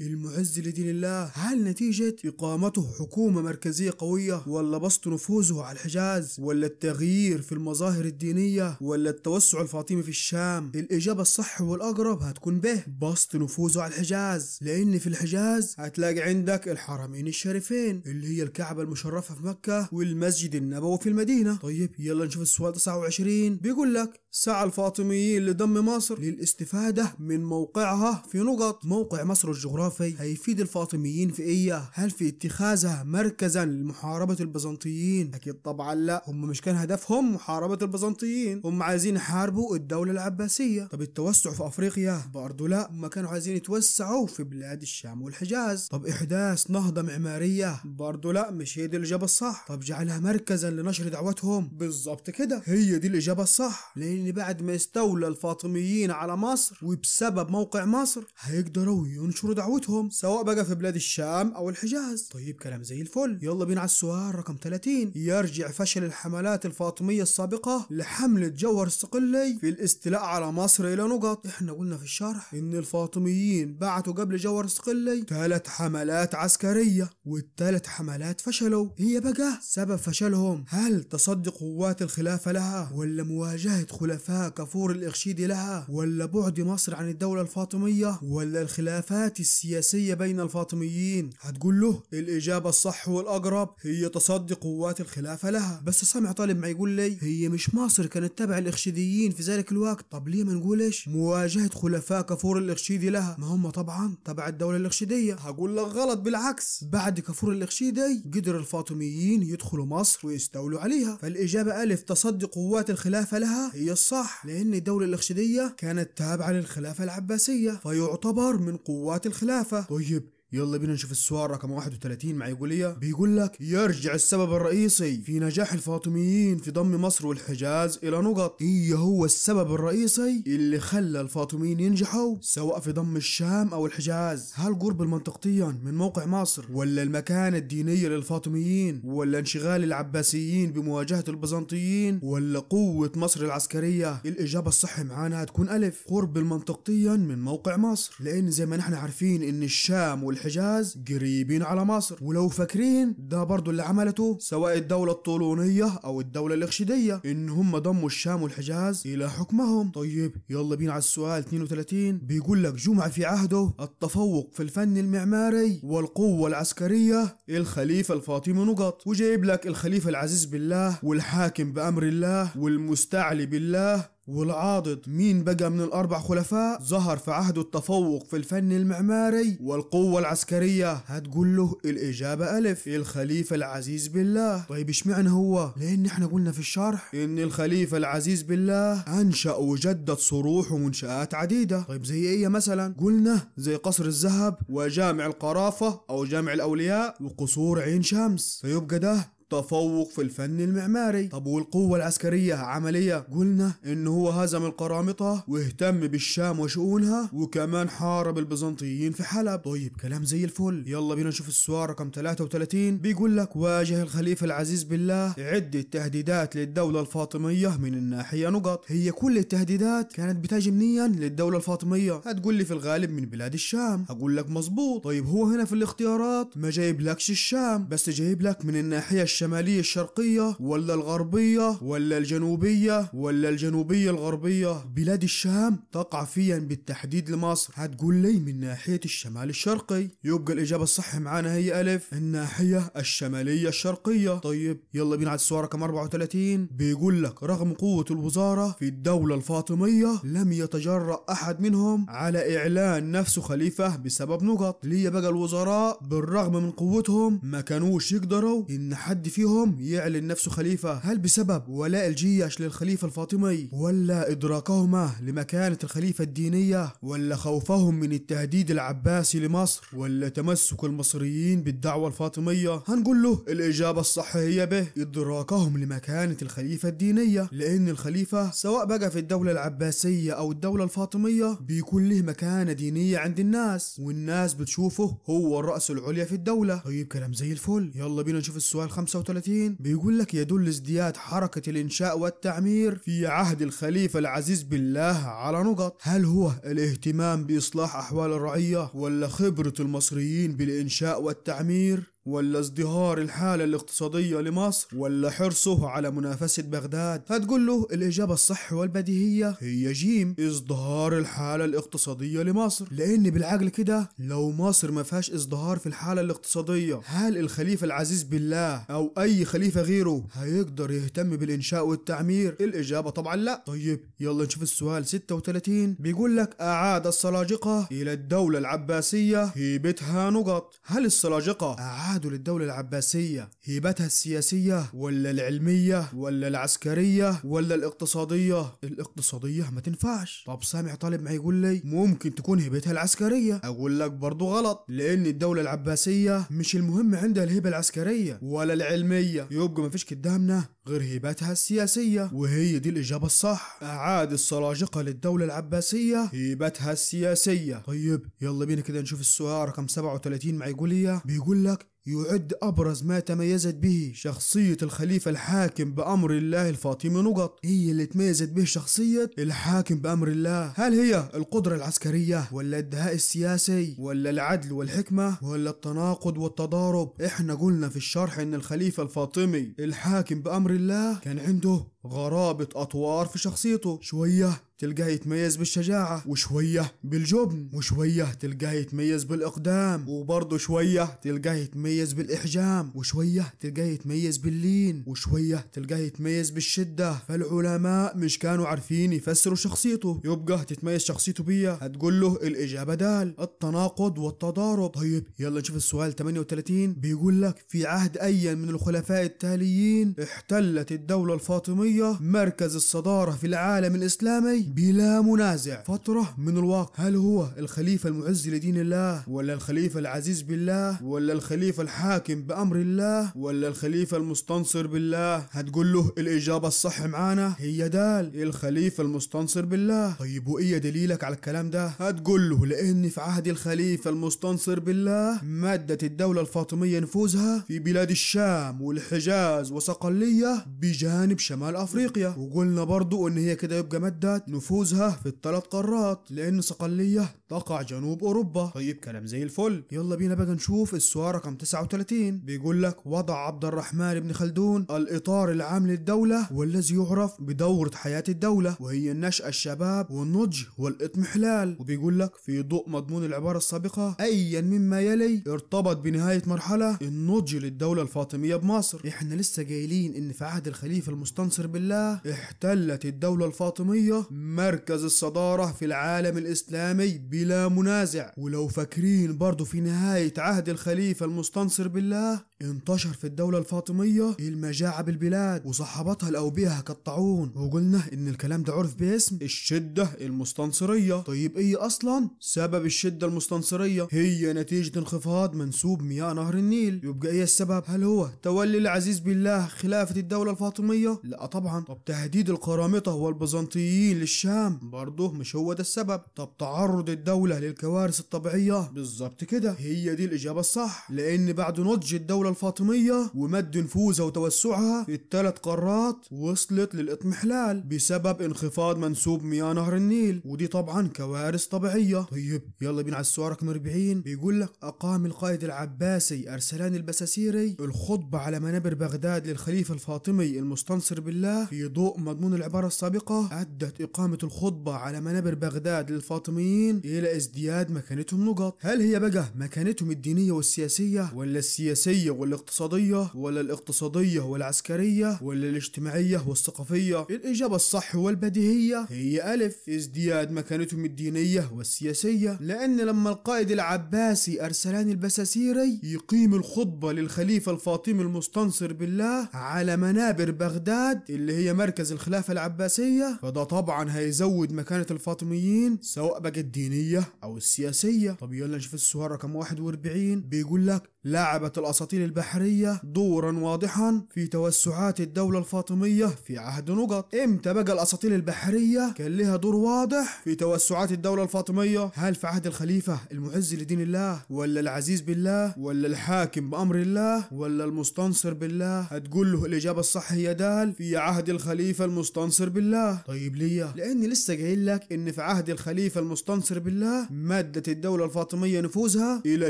المعز لدين الله؟ هل نتيجة إقامته حكومة مركزية قوية ولا بسط نفوذه على الحجاز ولا التغيير في المظاهر الدينية ولا التوسع الفاطمي في الشام؟ الإجابة الصح والأقرب هتكون به، بسط نفوذه على الحجاز، لأن في الحجاز هتلاقي عندك الحرمين الشريفين اللي هي الكعبة المشرفة في مكة والمسجد النبوي في المدينة. طيب يلا نشوف السؤال 29 بيقول لك سعى الفاطميين لضم مصر للاستفادة من موقعها في نقط. موقع مصر الجغرافي هيفيد الفاطميين في ايه؟ هل في اتخاذها مركزا لمحاربة البيزنطيين؟ اكيد طبعا لا، هم مش كان هدفهم محاربة البيزنطيين، هم عايزين يحاربوا الدولة العباسية. طب التوسع في افريقيا؟ برضه لا، هم كانوا عايزين يتوسعوا في بلاد الشام والحجاز. طب احداث نهضة معمارية؟ برضه لا، مش هي دي الاجابة الصح. طب جعلها مركزا لنشر دعوتهم؟ بالظبط كده، هي دي الاجابة الصح، لان بعد ما استولى الفاطميين على مصر وبسبب موقع مصر هيقدروا ينشروا دعوتهم سواء بقى في بلاد الشام او الحجاز. طيب كلام زي الفل. يلا بينا على السؤال رقم 30. يرجع فشل الحملات الفاطمية السابقة لحملة جوهر الصقلي في الاستيلاء على مصر الى نقط. احنا قلنا في الشرح ان الفاطميين بعتوا قبل جوهر الصقلي 3 حملات عسكرية وال3 حملات فشلوا. هي بقى سبب فشلهم هل تصدي قوات الخلافة لها ولا مواجهة خلفاء كفور الإرشيدي لها ولا بعد مصر عن الدولة الفاطمية ولا الخلافات السياسية بين الفاطميين؟ هتقول له الإجابة الصح والأقرب هي تصدي قوات الخلافة لها. بس سامع طالب ما يقول لي هي مش مصر كانت تبع الإرشيديين في ذلك الوقت، طب ليه ما نقولش مواجهة خلفاء كفور الإرشيدي لها؟ ما هم طبعا تبع الدولة الإرشيدية. هقول لك غلط، بالعكس، بعد كفور الإرشيدي قدر الفاطميين يدخلوا مصر ويستولوا عليها. فالإجابة ألف تصدي قوات الخلافة لها هي الصح، لأن الدولة الإرشيدية كانت تابعة للخلافة العباسية فيعتبر من قوات الخلافة. طيب يلا بينا نشوف السؤال رقم 31 مع يقولية. بيقول لك يرجع السبب الرئيسي في نجاح الفاطميين في ضم مصر والحجاز إلى نقط. إيه هو السبب الرئيسي اللي خلى الفاطميين ينجحوا سواء في ضم الشام أو الحجاز؟ هل قرب المنطقتين من موقع مصر ولا المكانة الدينية للفاطميين ولا انشغال العباسيين بمواجهة البيزنطيين ولا قوة مصر العسكرية؟ الإجابة الصح معانا هتكون ألف، قرب المنطقتين من موقع مصر، لأن زي ما نحن عارفين إن الشام الحجاز قريبين على مصر، ولو فاكرين ده برضو اللي عملته سواء الدولة الطولونية او الدولة الإرشيدية ان هم ضموا الشام والحجاز الى حكمهم. طيب يلا بينا على السؤال 32. بيقول لك جمع في عهده التفوق في الفن المعماري والقوة العسكرية الخليفة الفاطمي نقط، وجايب لك الخليفة العزيز بالله والحاكم بأمر الله والمستعلي بالله والعاضد. مين بقى من ال4 خلفاء ظهر في عهده التفوق في الفن المعماري والقوة العسكرية؟ هتقول له الإجابة ألف، الخليفة العزيز بالله. طيب اشمعنى هو؟ لأن احنا قلنا في الشرح إن الخليفة العزيز بالله أنشأ وجدد صروح ومنشآت عديدة. طيب زي إيه مثلا؟ قلنا زي قصر الذهب وجامع القرافة أو جامع الأولياء وقصور عين شمس، فيبقى ده تفوق في الفن المعماري. طب والقوة العسكرية عملية؟ قلنا انه هو هزم القرامطة واهتم بالشام وشؤونها وكمان حارب البيزنطيين في حلب. طيب كلام زي الفل. يلا بينا نشوف السؤال رقم 33. بيقول لك واجه الخليفة العزيز بالله عدة تهديدات للدولة الفاطمية من الناحية نقط. هي كل التهديدات كانت بتجي منيا للدولة الفاطمية؟ هتقول لي في الغالب من بلاد الشام. هقول لك مظبوط. طيب هو هنا في الاختيارات ما جايب لكش الشام، بس جايب لك من الناحية الشامية الشمالية الشرقية ولا الغربية ولا الجنوبية ولا الجنوبية الغربية؟ بلاد الشام تقع فيا بالتحديد لمصر. هتقول لي من ناحية الشمال الشرقي. يبقى الإجابة الصح معانا هي ألف، الناحية الشمالية الشرقية. طيب يلا بينا على السؤال رقم 34. بيقول لك رغم قوة الوزارة في الدولة الفاطمية لم يتجرأ أحد منهم على إعلان نفسه خليفة بسبب نقط. ليه بقى الوزراء بالرغم من قوتهم ما كانوش يقدروا إن حد فيهم يعلن نفسه خليفة؟ هل بسبب ولاء الجيش للخليفة الفاطمي، ولا إدراكهما لمكانة الخليفة الدينية، ولا خوفهم من التهديد العباسي لمصر، ولا تمسك المصريين بالدعوة الفاطمية؟ هنقول له الإجابة الصح هي ب، إدراكهم لمكانة الخليفة الدينية، لأن الخليفة سواء بقى في الدولة العباسية أو الدولة الفاطمية بيكون له مكانة دينية عند الناس، والناس بتشوفه هو الرأس العليا في الدولة. طيب كلام زي الفل. يلا بينا نشوف السؤال 35. بيقول لك يدل ازدياد حركة الإنشاء والتعمير في عهد الخليفة العزيز بالله على نقط. هل هو الاهتمام بإصلاح أحوال الرعية، ولا خبرة المصريين بالإنشاء والتعمير، ولا ازدهار الحالة الاقتصادية لمصر، ولا حرصه على منافسة بغداد؟ هتقول له الإجابة الصح والبديهية هي جيم، ازدهار الحالة الاقتصادية لمصر. لأن بالعقل كده لو مصر ما فيهاش ازدهار في الحالة الاقتصادية، هل الخليفة العزيز بالله أو أي خليفة غيره هيقدر يهتم بالإنشاء والتعمير؟ الإجابة طبعا لا. طيب يلا نشوف السؤال 36. بيقول لك أعاد السلاجقة إلى الدولة العباسية هيبتها نقط. هل السلاجقة عادوا للدولة العباسية هيبتها السياسية ولا العلمية ولا العسكرية ولا الاقتصادية؟ الاقتصادية ما تنفعش. طب سامع طالب معي يقول لي ممكن تكون هيبتها العسكرية. اقول لك برضو غلط، لان الدولة العباسية مش المهم عندها الهيبة العسكرية ولا العلمية، يبقى ما فيش قدامنا غير هيبتها السياسية، وهي دي الإجابة الصح. أعاد السلاجقة للدولة العباسية هيبتها السياسية. طيب يلا بينا كده نشوف السؤال رقم 37 مع يقولية. بيقول لك يعد أبرز ما تميزت به شخصية الخليفة الحاكم بأمر الله الفاطمي نقط. هي اللي تميزت به شخصية الحاكم بأمر الله، هل هي القدرة العسكرية، ولا الدهاء السياسي، ولا العدل والحكمة، ولا التناقض والتضارب؟ احنا قلنا في الشرح ان الخليفة الفاطمي الحاكم بأمر الله كان عنده غرابة أطوار في شخصيته، شوية تلقاه يتميز بالشجاعة، وشوية بالجبن، وشوية تلقاه يتميز بالإقدام، وبرضه شوية تلقاه يتميز بالإحجام، وشوية تلقاه يتميز باللين، وشوية تلقاه يتميز بالشدة. فالعلماء مش كانوا عارفين يفسروا شخصيته، يبقى تتميز شخصيته بيها. هتقول له الإجابة دال، التناقض والتضارب. طيب يلا نشوف السؤال 38. بيقول لك في عهد أي من الخلفاء التاليين احتلت الدولة الفاطمية مركز الصدارة في العالم الإسلامي بلا منازع فترة من الوقت؟ هل هو الخليفة المعز لدين الله، ولا الخليفة العزيز بالله، ولا الخليفة الحاكم بأمر الله، ولا الخليفة المستنصر بالله؟ هتقول له الإجابة الصح معانا هي دال، الخليفة المستنصر بالله. طيب وإيه دليلك على الكلام ده؟ هتقول له لأن في عهد الخليفة المستنصر بالله مدت الدولة الفاطمية نفوذها في بلاد الشام والحجاز وصقلية بجانب شمال أفريقيا، وقلنا برضو إن هي كده يبقى مدت نفوذها في الثلاث قارات، لأن صقلية تقع جنوب أوروبا. طيب كلام زي الفل. يلا بينا بقى نشوف السؤال رقم 39. بيقول لك وضع عبد الرحمن بن خلدون الإطار العام للدولة والذي يعرف بدورة حياة الدولة، وهي النشأة، الشباب والنضج والإضمحلال. وبيقول لك في ضوء مضمون العبارة السابقة أيا مما يلي ارتبط بنهاية مرحلة النضج للدولة الفاطمية بمصر. احنا لسه قايلين إن في عهد الخليفة المستنصر بالله احتلت الدولة الفاطمية مركز الصدارة في العالم الإسلامي بلا منازع. ولو فاكرين برضو في نهاية عهد الخليفة المستنصر بالله انتشر في الدولة الفاطمية المجاعة بالبلاد وصحبتها الأوبئة كالطاعون، وقلنا إن الكلام ده عرف باسم الشدة المستنصرية. طيب إيه أصلا سبب الشدة المستنصرية؟ هي نتيجة انخفاض منسوب مياه نهر النيل. يبقى إيه السبب؟ هل هو تولي العزيز بالله خلافة الدولة الفاطمية؟ لا طبعا. طبعا. طب تهديد القرامطة والبيزنطيين للشام برضه مش هو ده السبب. طب تعرض الدولة للكوارث الطبيعية بالظبط كده، هي دي الإجابة الصح، لأن بعد نضج الدولة الفاطمية ومد نفوذها وتوسعها في الثلاث قارات وصلت للإضمحلال بسبب انخفاض منسوب مياه نهر النيل، ودي طبعا كوارث طبيعية. طيب يلا بينا على السؤال رقم 40. بيقول لك أقام القائد العباسي أرسلان البساسيري الخطبة على منابر بغداد للخليفة الفاطمي المستنصر بالله في ضوء مضمون العبارة السابقة. أدت إقامة الخطبة على منابر بغداد للفاطميين إلى ازدياد مكانتهم نقط. هل هي بقى مكانتهم الدينية والسياسية، ولا السياسية والاقتصادية، ولا الاقتصادية والعسكرية، ولا الاجتماعية والثقافية؟ الإجابة الصح والبديهية هي ألف، ازدياد مكانتهم الدينية والسياسية، لأن لما القائد العباسي أرسلان البساسيري يقيم الخطبة للخليفة الفاطمي المستنصر بالله على منابر بغداد اللي هي مركز الخلافة العباسية، فده طبعا هيزود مكانة الفاطميين سواء بقى الدينية أو السياسية. طب يلا نشوف السؤال رقم 41. بيقول لك لعبت الأساطيل البحرية دورا واضحا في توسعات الدولة الفاطمية في عهد نقط. امتى بقى الأساطيل البحرية كان لها دور واضح في توسعات الدولة الفاطمية؟ هل في عهد الخليفة المعز لدين الله، ولا العزيز بالله، ولا الحاكم بأمر الله، ولا المستنصر بالله؟ هتقول له الإجابة الصح هي دال، في عهد الخليفة المستنصر بالله. طيب ليه؟ لأن لسه قايل لك إن في عهد الخليفة المستنصر بالله مدت الدولة الفاطمية نفوذها إلى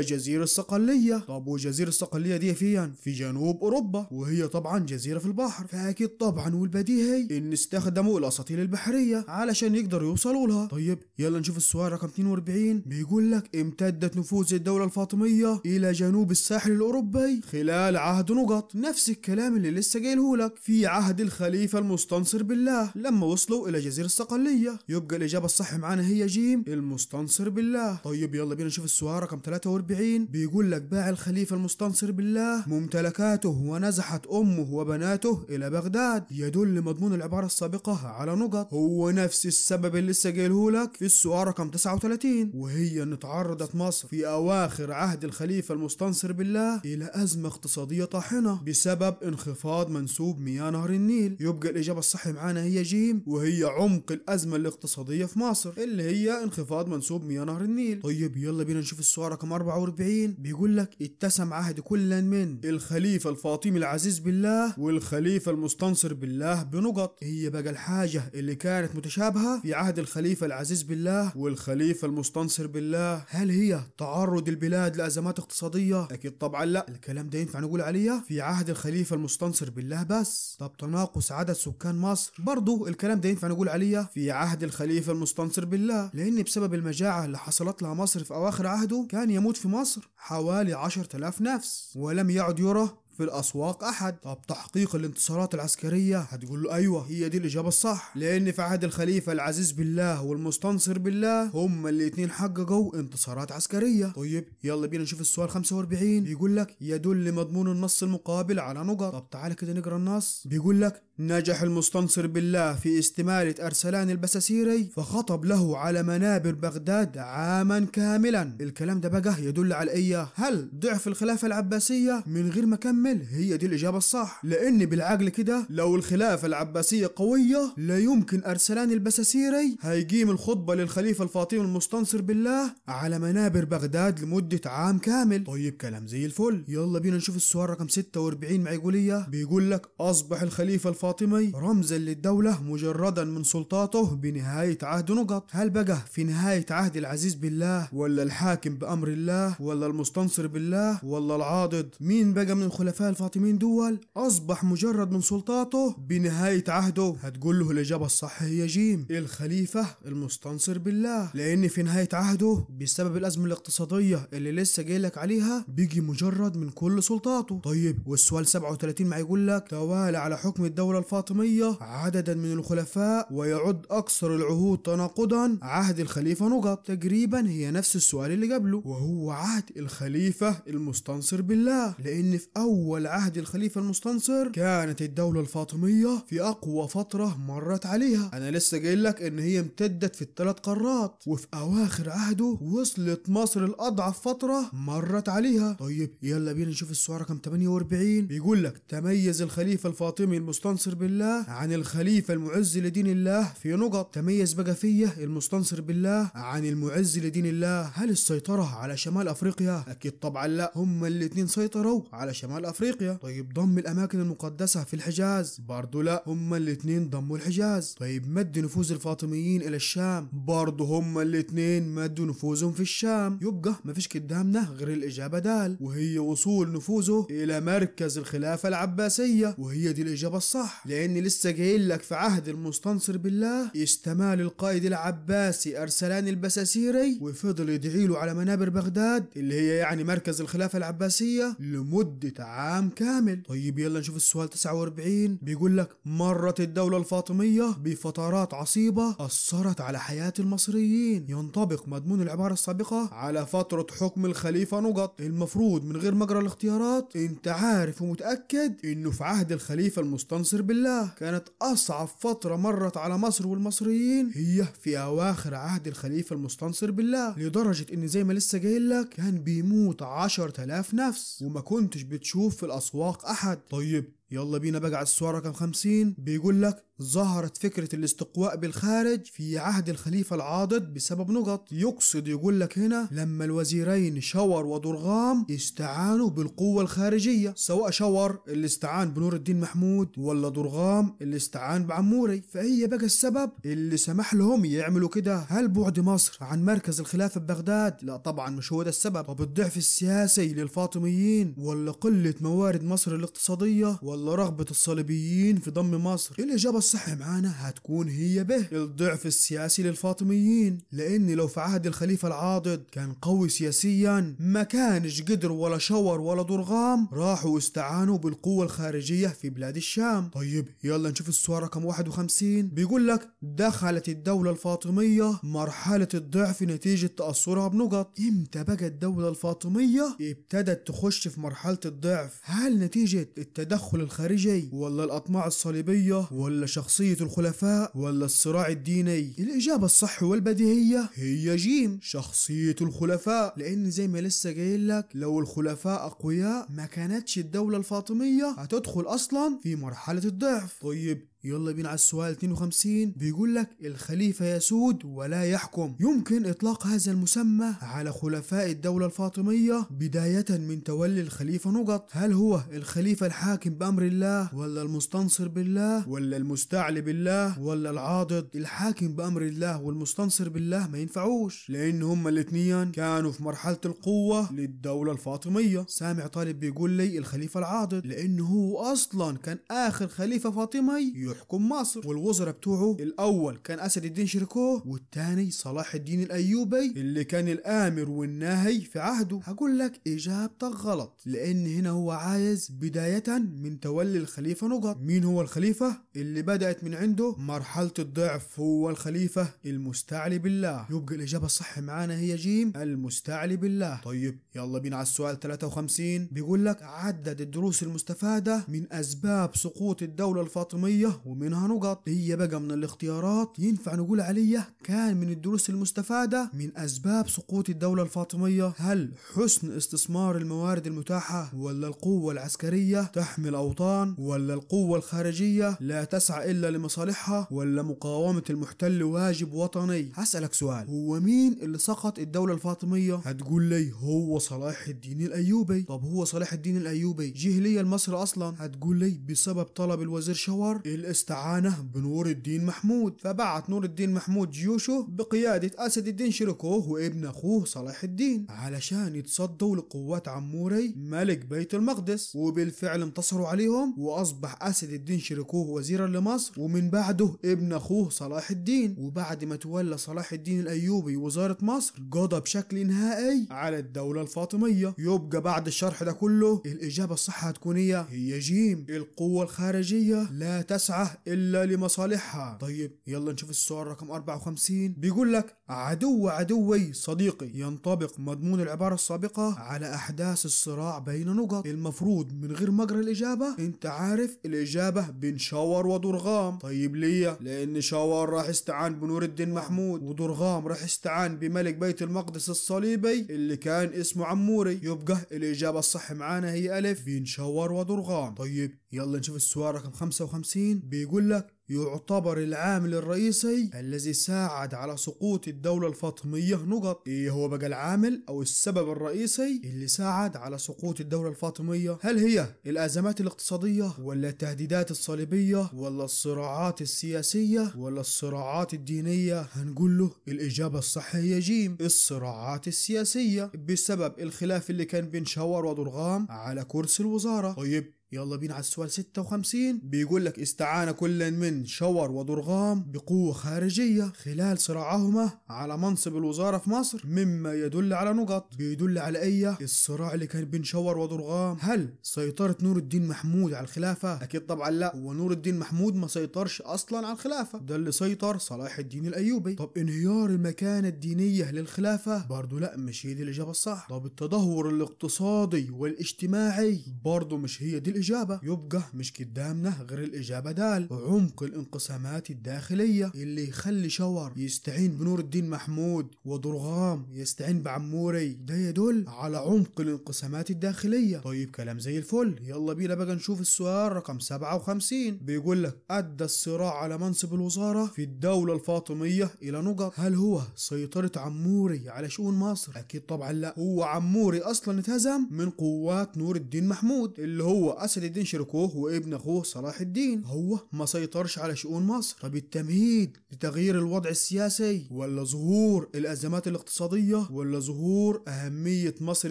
جزيرة الصقلية. طب وجزيرة الصقلية دي فين؟ في جنوب أوروبا، وهي طبعا جزيرة في البحر، فأكيد طبعا والبديهي إن استخدموا الأساطيل البحرية علشان يقدروا يوصلوا لها. طيب يلا نشوف السؤال رقم 42. بيقول لك امتدت نفوذ الدولة الفاطمية إلى جنوب الساحل الأوروبي خلال عهد نقط. نفس الكلام اللي لسه قايله لك في عهد الخليفة المستنصر بالله لما وصلوا إلى جزيرة الصقلية. يبقى الإجابة الصح معانا هي جيم، المستنصر بالله. طيب يلا بينا نشوف السؤال رقم 43. بيقول لك باع الخليفة المستنصر بالله ممتلكاته ونزحت أمه وبناته إلى بغداد. يدل مضمون العبارة السابقة على نقط، هو نفس السبب اللي لسه قايله لك في السؤال رقم 39، وهي أن تعرضت مصر في أواخر عهد الخليفة المستنصر بالله إلى أزمة اقتصادية طاحنة بسبب انخفاض منسوب مياه نهر النيل. يبقى الإجابة الصح معانا هي جيم، وهي عمق الأزمة الاقتصادية في مصر اللي هي انخفاض منسوب مياه نهر النيل. طيب يلا بينا نشوف السؤال رقم 44. بيقول لك اتسم عهد كل من الخليفة الفاطمي العزيز بالله والخليفة المستنصر بالله بنقط. هي بقى الحاجة اللي كانت متشابهة في عهد الخليفة العزيز بالله والخليفة المستنصر بالله، هل هي تعرض البلاد لأزمات اقتصادية؟ أكيد طبعا لا، الكلام ده ينفع نقول عليها في عهد الخليفة المستنصر بالله بس. طب تناقص عدد سكان مصر، برضو الكلام ده ينفع نقول عليها في عهد الخليفة المستنصر بالله، لأن بسبب المجاعة اللي حصلت لها مصر في أواخر عهده كان يموت في مصر حوالي 10,000 نفس ولم يعد يرى في الأسواق أحد. طب تحقيق الانتصارات العسكرية، هتقول له أيوة هي دي الإجابة الصح، لأن في عهد الخليفة العزيز بالله والمستنصر بالله هما الاتنين حققوا انتصارات عسكرية. طيب يلا بينا نشوف السؤال 45. بيقول لك يدل مضمون النص المقابل على نقط. طب تعالى كده نقرأ النص. بيقول لك نجح المستنصر بالله في استمالة أرسلان البساسيري فخطب له على منابر بغداد عاما كاملا. الكلام ده بقى يدل على إيه؟ هل ضعف الخلافة العباسية من غير ما كمل؟ هي دي الإجابة الصح، لأن بالعقل كده لو الخلافة العباسية قوية لا يمكن أرسلان البساسيري هيقيم الخطبة للخليفة الفاطمي المستنصر بالله على منابر بغداد لمدة عام كامل. طيب كلام زي الفل. يلا بينا نشوف السؤال رقم 46 معقولية. بيقول لك أصبح الخليفة الفاطمي رمزا للدولة مجردا من سلطاته بنهاية عهد نقط. هل بقى في نهاية عهد العزيز بالله، ولا الحاكم بأمر الله، ولا المستنصر بالله، ولا العاضد؟ مين بقى من الخلفاء الفاطميين دول أصبح مجرد من سلطاته بنهاية عهده؟ هتقول له الإجابة الصح هي جيم، الخليفة المستنصر بالله، لأن في نهاية عهده بسبب الأزمة الاقتصادية اللي لسه جايلك عليها بيجي مجرد من كل سلطاته. طيب والسؤال 37 ما يقول لك توالى على حكم الدولة الفاطمية عددا من الخلفاء ويعد أكثر العهود تناقضا عهد الخليفة نقط. تقريبا هي نفس السؤال اللي قبله، وهو عهد الخليفة المستنصر بالله، لأن في أول عهد الخليفة المستنصر كانت الدولة الفاطمية في أقوى فترة مرت عليها. أنا لسه قايل لك إن هي امتدت في الثلاث قارات، وفي أواخر عهده وصلت مصر لأضعف فترة مرت عليها. طيب يلا بينا نشوف السؤال رقم 48. بيقول لك تميز الخليفة الفاطمي المستنصر المستنصر بالله عن الخليفة المعز لدين الله في نقط. تميز بقى فيه المستنصر بالله عن المعز لدين الله. هل السيطرة على شمال افريقيا؟ اكيد طبعا لا، هما الاتنين سيطروا على شمال افريقيا. طيب ضم الاماكن المقدسة في الحجاز؟ برضو لا، هما الاتنين ضموا الحجاز. طيب مد نفوذ الفاطميين الى الشام؟ برضو هما الاتنين مدوا نفوذهم في الشام. يبقى مفيش قدامنا غير الاجابة دال، وهي وصول نفوذه الى مركز الخلافة العباسية، وهي دي الاجابة الصح. لاني لسه قايل لك في عهد المستنصر بالله استمال القائد العباسي ارسلان البساسيري وفضل يدعي له على منابر بغداد اللي هي يعني مركز الخلافة العباسية لمدة عام كامل. طيب يلا نشوف السؤال 49. بيقول لك مرت الدولة الفاطمية بفترات عصيبة أثرت على حياة المصريين. ينطبق مضمون العبارة السابقة على فترة حكم الخليفة نقط. المفروض من غير مجرى الاختيارات انت عارف ومتأكد انه في عهد الخليفة المستنصر بالله كانت أصعب فترة مرت على مصر والمصريين هي في أواخر عهد الخليفة المستنصر بالله، لدرجة ان زي ما لسه قايل لك كان بيموت 10,000 نفس وما كنتش بتشوف في الأسواق أحد. طيب يلا بينا بقى على السؤال رقم 50. بيقول لك ظهرت فكرة الاستقواء بالخارج في عهد الخليفة العاضد بسبب نقط. يقصد يقول لك هنا لما الوزيرين شور ودرغام استعانوا بالقوة الخارجية، سواء شور اللي استعان بنور الدين محمود ولا درغام اللي استعان بعموري. فهي بقى السبب اللي سمح لهم يعملوا كده. هل بعد مصر عن مركز الخلافة ببغداد؟ لا طبعا مش هو ده السبب. طب الضعف السياسي للفاطميين ولا قلة موارد مصر الاقتصادية ولا رغبة الصليبيين في ضم مصر؟ الإجابة الصح معانا هتكون هي به الضعف السياسي للفاطميين، لأن لو في عهد الخليفة العاضد كان قوي سياسيا ما كانش قدر ولا شور ولا درغام راحوا استعانوا بالقوة الخارجية في بلاد الشام. طيب يلا نشوف السؤال رقم 51. بيقول لك دخلت الدولة الفاطمية مرحلة الضعف نتيجة تأثرها بنقط. امتى بقى الدولة الفاطمية ابتدت تخش في مرحلة الضعف؟ هل نتيجة التدخل الخارجي ولا الأطماع الصليبية ولا شخصية الخلفاء ولا الصراع الديني؟ الإجابة الصح والبديهية هي جيم، شخصية الخلفاء. لأن زي ما لسه قايل لك لو الخلفاء أقوياء ما كانتش الدولة الفاطمية هتدخل أصلا في مرحلة الضعف. طيب يلا بينا على السؤال 52. بيقول لك الخليفة يسود ولا يحكم. يمكن إطلاق هذا المسمى على خلفاء الدولة الفاطمية بداية من تولي الخليفة نقط. هل هو الخليفة الحاكم بأمر الله ولا المستنصر بالله ولا المستعلي بالله ولا العاضد؟ الحاكم بأمر الله والمستنصر بالله ما ينفعوش، لأن هما الاثنين كانوا في مرحلة القوة للدولة الفاطمية. سامع طالب بيقول لي الخليفة العاضد لأنه هو أصلا كان آخر خليفة فاطمي يحكم مصر، والوزراء بتوعه الأول كان أسد الدين شركوه والتاني صلاح الدين الأيوبي اللي كان الآمر والناهي في عهده. هقول لك إجابتك غلط، لأن هنا هو عايز بداية من تولي الخليفة نقط. مين هو الخليفة اللي بدأت من عنده مرحلة الضعف؟ هو الخليفة المستعلي بالله. يبقى الإجابة الصح معانا هي جيم، المستعلي بالله. طيب يلا بينا على السؤال 53. بيقول لك عدد الدروس المستفادة من أسباب سقوط الدولة الفاطمية ومنها نقط. هي بقى من الاختيارات ينفع نقول عليها كان من الدروس المستفادة من أسباب سقوط الدولة الفاطمية. هل حسن استثمار الموارد المتاحة ولا القوة العسكرية تحمي أوطان ولا القوة الخارجية لا تسعى إلا لمصالحها ولا مقاومة المحتل واجب وطني؟ هسألك سؤال، هو مين اللي سقط الدولة الفاطمية؟ هتقول لي هو صلاح الدين الأيوبي. طب هو صلاح الدين الأيوبي جه ليه لمصر أصلا؟ هتقول لي بسبب طلب الوزير شور الاستعانة بنور الدين محمود، فبعت نور الدين محمود جيوشه بقيادة أسد الدين شركوه وابن أخوه صلاح الدين علشان يتصدوا لقوات عموري ملك بيت المقدس، وبالفعل انتصروا عليهم وأصبح أسد الدين شركوه وزيرا لمصر، ومن بعده ابن أخوه صلاح الدين. وبعد ما تولى صلاح الدين الأيوبي وزارة مصر قضى بشكل نهائي على الدولة الفاطمية. يبقى بعد الشرح ده كله الإجابة الصح هتكون هي جيم، القوة الخارجية لا تسعى إلا لمصالحها. طيب يلا نشوف السؤال رقم 54. بيقول لك عدوي صديقي، ينطبق مضمون العبارة السابقة على أحداث الصراع بين نقط. المفروض من غير ما أقرأ الإجابة أنت عارف الإجابة بين شاور ودرغام. طيب ليه؟ لأن شاور راح استعان بنور الدين محمود، ودرغام راح استعان بملك بيت المقدس الصليبي اللي كان اسمه عموري. يبقى الإجابة الصح معانا هي ألف، بين شاور ودرغام. طيب يلا نشوف السؤال رقم 55. بيقول لك يعتبر العامل الرئيسي الذي ساعد على سقوط الدولة الفاطمية نقط. ايه هو بقى العامل او السبب الرئيسي اللي ساعد على سقوط الدولة الفاطمية؟ هل هي الازمات الاقتصادية، ولا التهديدات الصليبية، ولا الصراعات السياسية، ولا الصراعات الدينية؟ هنقول له الاجابة الصح هي جيم، الصراعات السياسية، بسبب الخلاف اللي كان بين شاور ودرغام على كرسي الوزارة. طيب يلا بينا على السؤال 56. بيقول لك استعان كل من شاور ودرغام بقوة خارجية خلال صراعهما على منصب الوزارة في مصر، مما يدل على نقط. بيدل على ايه الصراع اللي كان بين شاور ودرغام؟ هل سيطرة نور الدين محمود على الخلافة؟ اكيد طبعا لا، ونور الدين محمود ما سيطرش اصلا على الخلافة، ده اللي سيطر صلاح الدين الايوبي. طب انهيار المكانة الدينية للخلافة؟ برضو لا، مش هي دي الاجابة الصح. طب التدهور الاقتصادي والاجتماعي؟ برضو مش هي دي الإجابة. يبقى مش قدامنا غير الإجابة دال، عمق الانقسامات الداخلية اللي يخلي شاور يستعين بنور الدين محمود ودرغام يستعين بعموري، ده يدل على عمق الانقسامات الداخلية. طيب كلام زي الفل. يلا بينا بقى نشوف السؤال رقم 57. بيقول لك أدى الصراع على منصب الوزارة في الدولة الفاطمية إلى نقط. هل هو سيطرة عموري على شؤون مصر؟ أكيد طبعا لا، هو عموري أصلا اتهزم من قوات نور الدين محمود اللي هو أسد الدين شركوه وابن أخوه صلاح الدين، هو ما سيطرش على شؤون مصر. طب التمهيد لتغيير الوضع السياسي، ولا ظهور الأزمات الاقتصادية، ولا ظهور أهمية مصر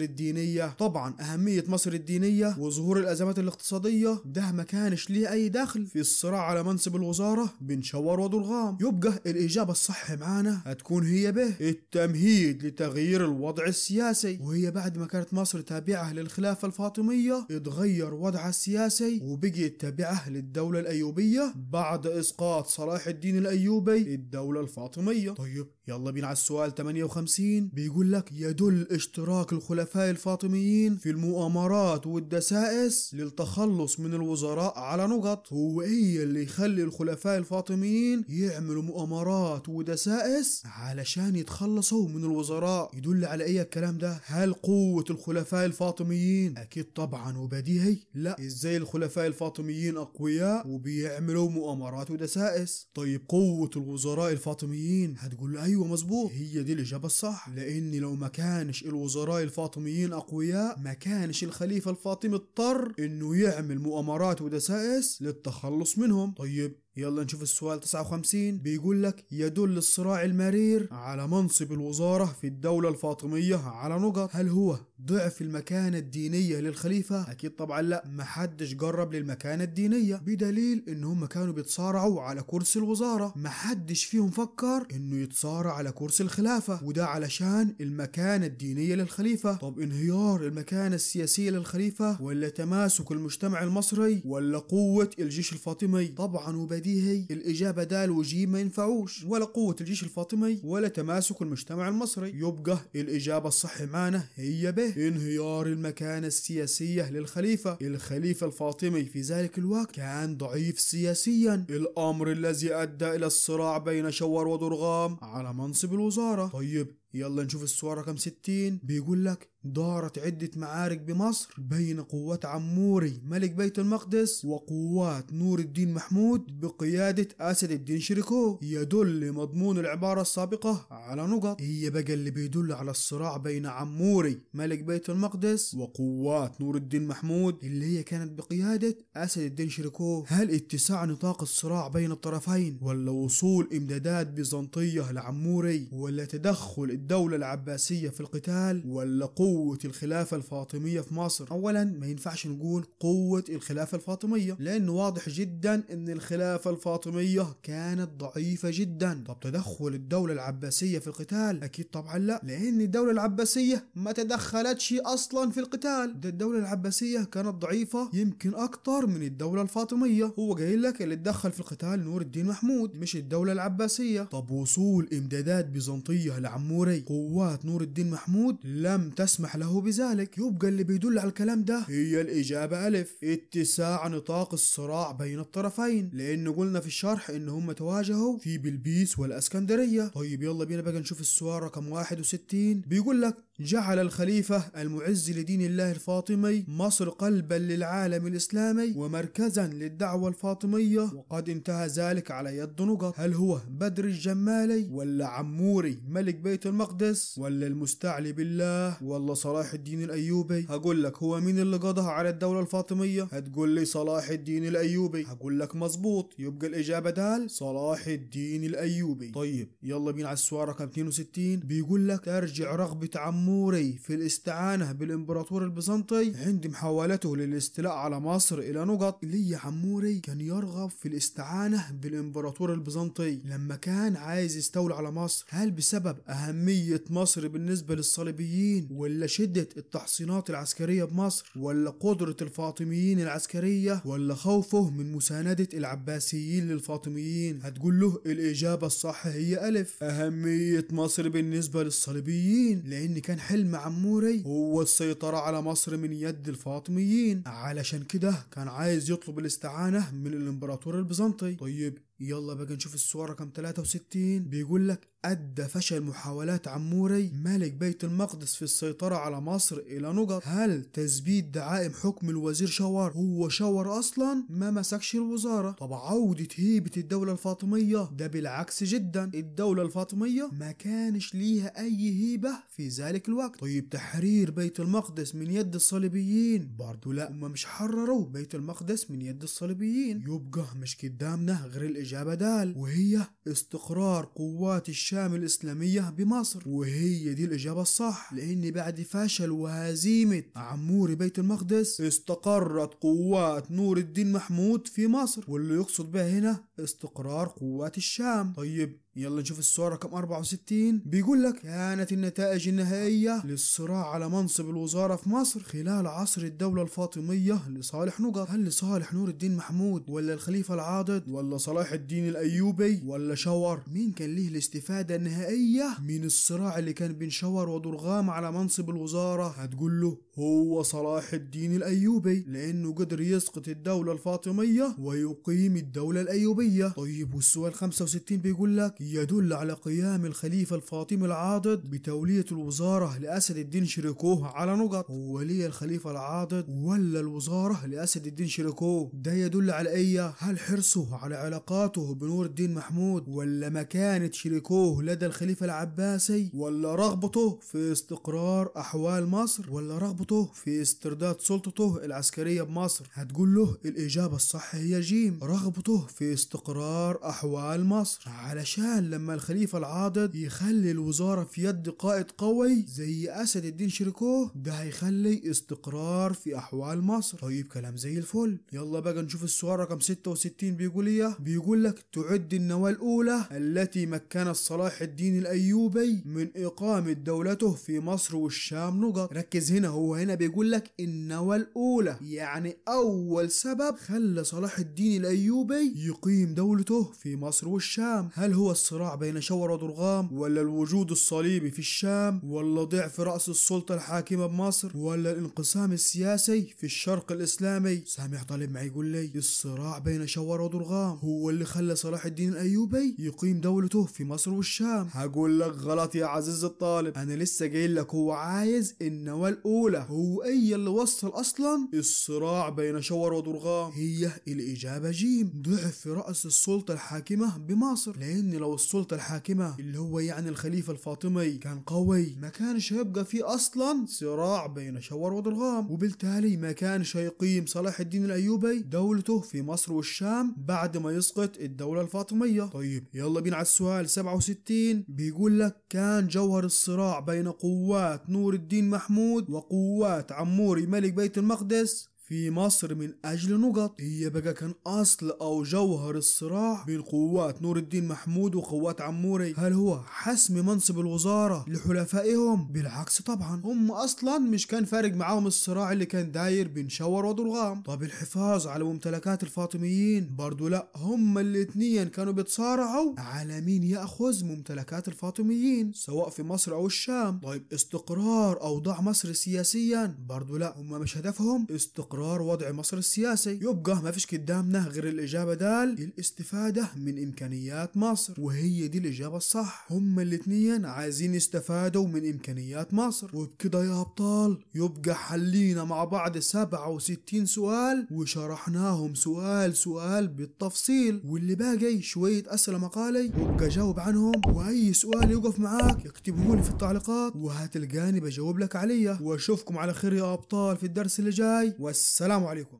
الدينية؟ طبعا أهمية مصر الدينية وظهور الأزمات الاقتصادية ده ما كانش ليه أي دخل في الصراع على منصب الوزارة بين شاور ودرغام. يبقى الإجابة الصح معانا هتكون هي ب، التمهيد لتغيير الوضع السياسي. وهي بعد ما كانت مصر تابعة للخلافة الفاطمية اتغير وضعها السياسي وبقيت تابعة للدولة الأيوبية بعد إسقاط صلاح الدين الأيوبي الدولة الفاطمية. طيب يلا بينا على السؤال 58. بيقول لك يدل اشتراك الخلفاء الفاطميين في المؤامرات والدسائس للتخلص من الوزراء على نقط. هو ايه اللي يخلي الخلفاء الفاطميين يعملوا مؤامرات ودسائس علشان يتخلصوا من الوزراء؟ يدل على ايه الكلام ده؟ هل قوة الخلفاء الفاطميين؟ اكيد طبعا وبديهي لا. ازاي الخلفاء الفاطميين اقوياء وبيعملوا مؤامرات ودسائس؟ طيب قوة الوزراء الفاطميين؟ هتقول له ايوه مظبوط، هي دي الاجابة الصح، لان لو ما كانش الوزراء الفاطميين اقوياء ما كانش الخليفة الفاطمي اضطر انه يعمل مؤامرات ودسائس للتخلص منهم. طيب يلا نشوف السؤال 59. بيقول لك يدل الصراع المرير على منصب الوزارة في الدولة الفاطمية على نقط. هل هو ضعف المكانة الدينية للخليفة؟ أكيد طبعا لا، محدش قرب للمكانة الدينية، بدليل إنهم كانوا بيتصارعوا على كرسي الوزارة، محدش فيهم فكر إنه يتصارع على كرسي الخلافة، وده علشان المكانة الدينية للخليفة. طب انهيار المكانة السياسية للخليفة، ولا تماسك المجتمع المصري، ولا قوة الجيش الفاطمي؟ طبعا وبديهي الإجابة دال وجيم ما ينفعوش، ولا قوة الجيش الفاطمي ولا تماسك المجتمع المصري. يبقى الإجابة الصح معنا هي ب، انهيار المكانة السياسية للخليفة. الخليفة الفاطمي في ذلك الوقت كان ضعيف سياسيا، الأمر الذي أدى إلى الصراع بين شاور ودرغام على منصب الوزارة. طيب يلا نشوف السؤال رقم 60. بيقول لك دارت عدة معارك بمصر بين قوات عموري ملك بيت المقدس وقوات نور الدين محمود بقيادة أسد الدين شركوه. يدل مضمون العبارة السابقة على نقط. هي بقى اللي بيدل على الصراع بين عموري ملك بيت المقدس وقوات نور الدين محمود اللي هي كانت بقيادة أسد الدين شركوه. هل اتساع نطاق الصراع بين الطرفين، ولا وصول إمدادات بيزنطية لعموري، ولا تدخل الدولة العباسية في القتال، ولا قوة قوة الخلافة الفاطمية في مصر. اولا ما ينفعش نقول قوة الخلافة الفاطمية، لانه واضح جدا ان الخلافة الفاطمية كانت ضعيفة جدا. طب تدخل الدولة العباسية في القتال؟ اكيد طبعا لا، لان الدولة العباسية ما تدخلتش اصلا في القتال. ده الدولة العباسية كانت ضعيفة يمكن اكتر من الدولة الفاطمية. هو جاي لك اللي اتدخل في القتال نور الدين محمود مش الدولة العباسية. طب وصول امدادات بيزنطية لعموري قوات نور الدين محمود لم تسمح له بذلك. يبقى اللي بيدل على الكلام ده هي الإجابة ألف، اتساع نطاق الصراع بين الطرفين، لأن قلنا في الشرح إن هم تواجهوا في بلبيس والأسكندرية. طيب يلا بينا بقى نشوف السؤال رقم 61. بيقول لك جعل الخليفة المعز لدين الله الفاطمي مصر قلبا للعالم الإسلامي ومركزا للدعوة الفاطمية، وقد انتهى ذلك على يد نقط. هل هو بدر الجمالي ولا عموري ملك بيت المقدس ولا المستعلي بالله ولا صلاح الدين الأيوبي؟ هقول لك هو مين اللي قضى على الدولة الفاطمية؟ هتقول لي صلاح الدين الأيوبي. هقول لك مظبوط، يبقى الإجابة دال صلاح الدين الأيوبي. طيب يلا بينا على السؤال رقم 62. بيقول لك ترجع رغبة عموري في الاستعانة بالإمبراطور البيزنطي عند محاولته للاستيلاء على مصر إلى نقط. ليه عموري كان يرغب في الاستعانة بالإمبراطور البيزنطي لما كان عايز يستولي على مصر؟ هل بسبب أهمية مصر بالنسبة للصليبيين، ولا شدة التحصينات العسكرية بمصر، ولا قدرة الفاطميين العسكرية، ولا خوفه من مساندة العباسيين للفاطميين؟ هتقول له الإجابة الصح هي ألف، أهمية مصر بالنسبة للصليبيين، لأن كان حلم عموري هو السيطرة على مصر من يد الفاطميين، علشان كده كان عايز يطلب الاستعانة من الإمبراطور البيزنطي. طيب يلا بقى نشوف السؤال رقم 63. بيقول لك أدى فشل محاولات عموري ملك بيت المقدس في السيطرة على مصر إلى نقط. هل تثبيت دعائم حكم الوزير شاور؟ هو شاور أصلا ما مسكش الوزارة. طب عودة هيبة الدولة الفاطمية؟ ده بالعكس جدا، الدولة الفاطمية ما كانش ليها أي هيبة في ذلك الوقت. طيب تحرير بيت المقدس من يد الصليبيين؟ برضو لا، هم مش حرروا بيت المقدس من يد الصليبيين. يبقى مش قدامنا غير الإجابة دال، وهي استقرار قوات الشام الإسلامية بمصر، وهي دي الإجابة الصح، لأن بعد فشل وهزيمة عموري بيت المقدس استقرت قوات نور الدين محمود في مصر، واللي يقصد بها هنا استقرار قوات الشام. طيب يلا نشوف السؤال رقم 64. بيقول لك كانت النتائج النهائية للصراع على منصب الوزارة في مصر خلال عصر الدولة الفاطمية لصالح نقط. هل لصالح نور الدين محمود ولا الخليفة العاضد ولا صلاح الدين الأيوبي ولا شاور؟ مين كان ليه الاستفادة النهائية من الصراع اللي كان بين شاور ودرغام على منصب الوزارة؟ هتقول له هو صلاح الدين الأيوبي، لأنه قدر يسقط الدولة الفاطمية ويقيم الدولة الأيوبية. طيب والسؤال 65 بيقول لك يدل على قيام الخليفة الفاطمي العاضد بتولية الوزارة لأسد الدين شريكوه على نقط. هو ليه الخليفة العاضد ولا الوزارة لأسد الدين شريكوه؟ ده يدل على ايه؟ هل حرصه على علاقاته بنور الدين محمود، ولا مكانة شريكوه لدى الخليفة العباسي، ولا رغبته في استقرار أحوال مصر، ولا رغبته في استرداد سلطته العسكرية بمصر؟ هتقول له الإجابة الصح هي جيم، رغبته في استقرار أحوال مصر، علشان لما الخليفة العاضد يخلي الوزارة في يد قائد قوي زي أسد الدين شريكوه ده هيخلي استقرار في أحوال مصر. طيب كلام زي الفل. يلا بقى نشوف السؤال رقم 66. بيقول ايه؟ بيقول لك تعد النواة الأولى التي مكنت صلاح الدين الأيوبي من إقامة دولته في مصر والشام نقط. ركز هنا، هو هنا بيقول لك النواة الأولى، يعني أول سبب خلى صلاح الدين الأيوبي يقيم دولته في مصر والشام. هل هو الصراع بين شاور ودرغام، ولا الوجود الصليبي في الشام، ولا ضعف رأس السلطة الحاكمة بمصر، ولا الانقسام السياسي في الشرق الإسلامي؟ سامح طالب معي يقول لي الصراع بين شاور ودرغام هو اللي خلى صلاح الدين الأيوبي يقيم دولته في مصر والشام. هقول لك غلط يا عزيز الطالب، أنا لسه قايل لك هو عايز النواة الأولى، هو أي اللي وصل أصلا الصراع بين شاور ودرغام. هي الإجابة جيم، ضعف رأس السلطة الحاكمة بمصر، لأن لو أو السلطة الحاكمة اللي هو يعني الخليفة الفاطمي كان قوي، ما كانش هيبقى فيه أصلا صراع بين شور وضرغام، وبالتالي ما كانش هيقيم صلاح الدين الأيوبي دولته في مصر والشام بعد ما يسقط الدولة الفاطمية. طيب يلا بينا على السؤال 67. بيقول لك كان جوهر الصراع بين قوات نور الدين محمود وقوات عموري ملك بيت المقدس في مصر من أجل نقط. هي بقى كان أصل أو جوهر الصراع بين قوات نور الدين محمود وقوات عموري، هل هو حسم منصب الوزارة لحلفائهم؟ بالعكس طبعا، هم أصلا مش كان فارق معاهم الصراع اللي كان داير بين شور وضرغام. طب الحفاظ على ممتلكات الفاطميين؟ برضو لا، هم الاتنين كانوا بيتصارعوا على مين يأخذ ممتلكات الفاطميين سواء في مصر أو الشام. طيب استقرار أوضاع مصر سياسيا؟ برضو لا، هم مش هدفهم استقرار وضع مصر السياسي. يبقى ما فيش قدامنا غير الإجابة دال، الاستفادة من إمكانيات مصر، وهي دي الإجابة الصح. هم الاتنين عايزين يستفادوا من إمكانيات مصر. وبكده يا أبطال يبقى حلينا مع بعض 67 سؤال وشرحناهم سؤال سؤال بالتفصيل، واللي باقي شوية أسئلة مقالي وابقى جاوب عنهم، وأي سؤال يوقف معاك اكتبه لي في التعليقات وهتلقاني بجاوب لك عليه. واشوفكم على خير يا أبطال في الدرس اللي جاي، والسلام عليكم.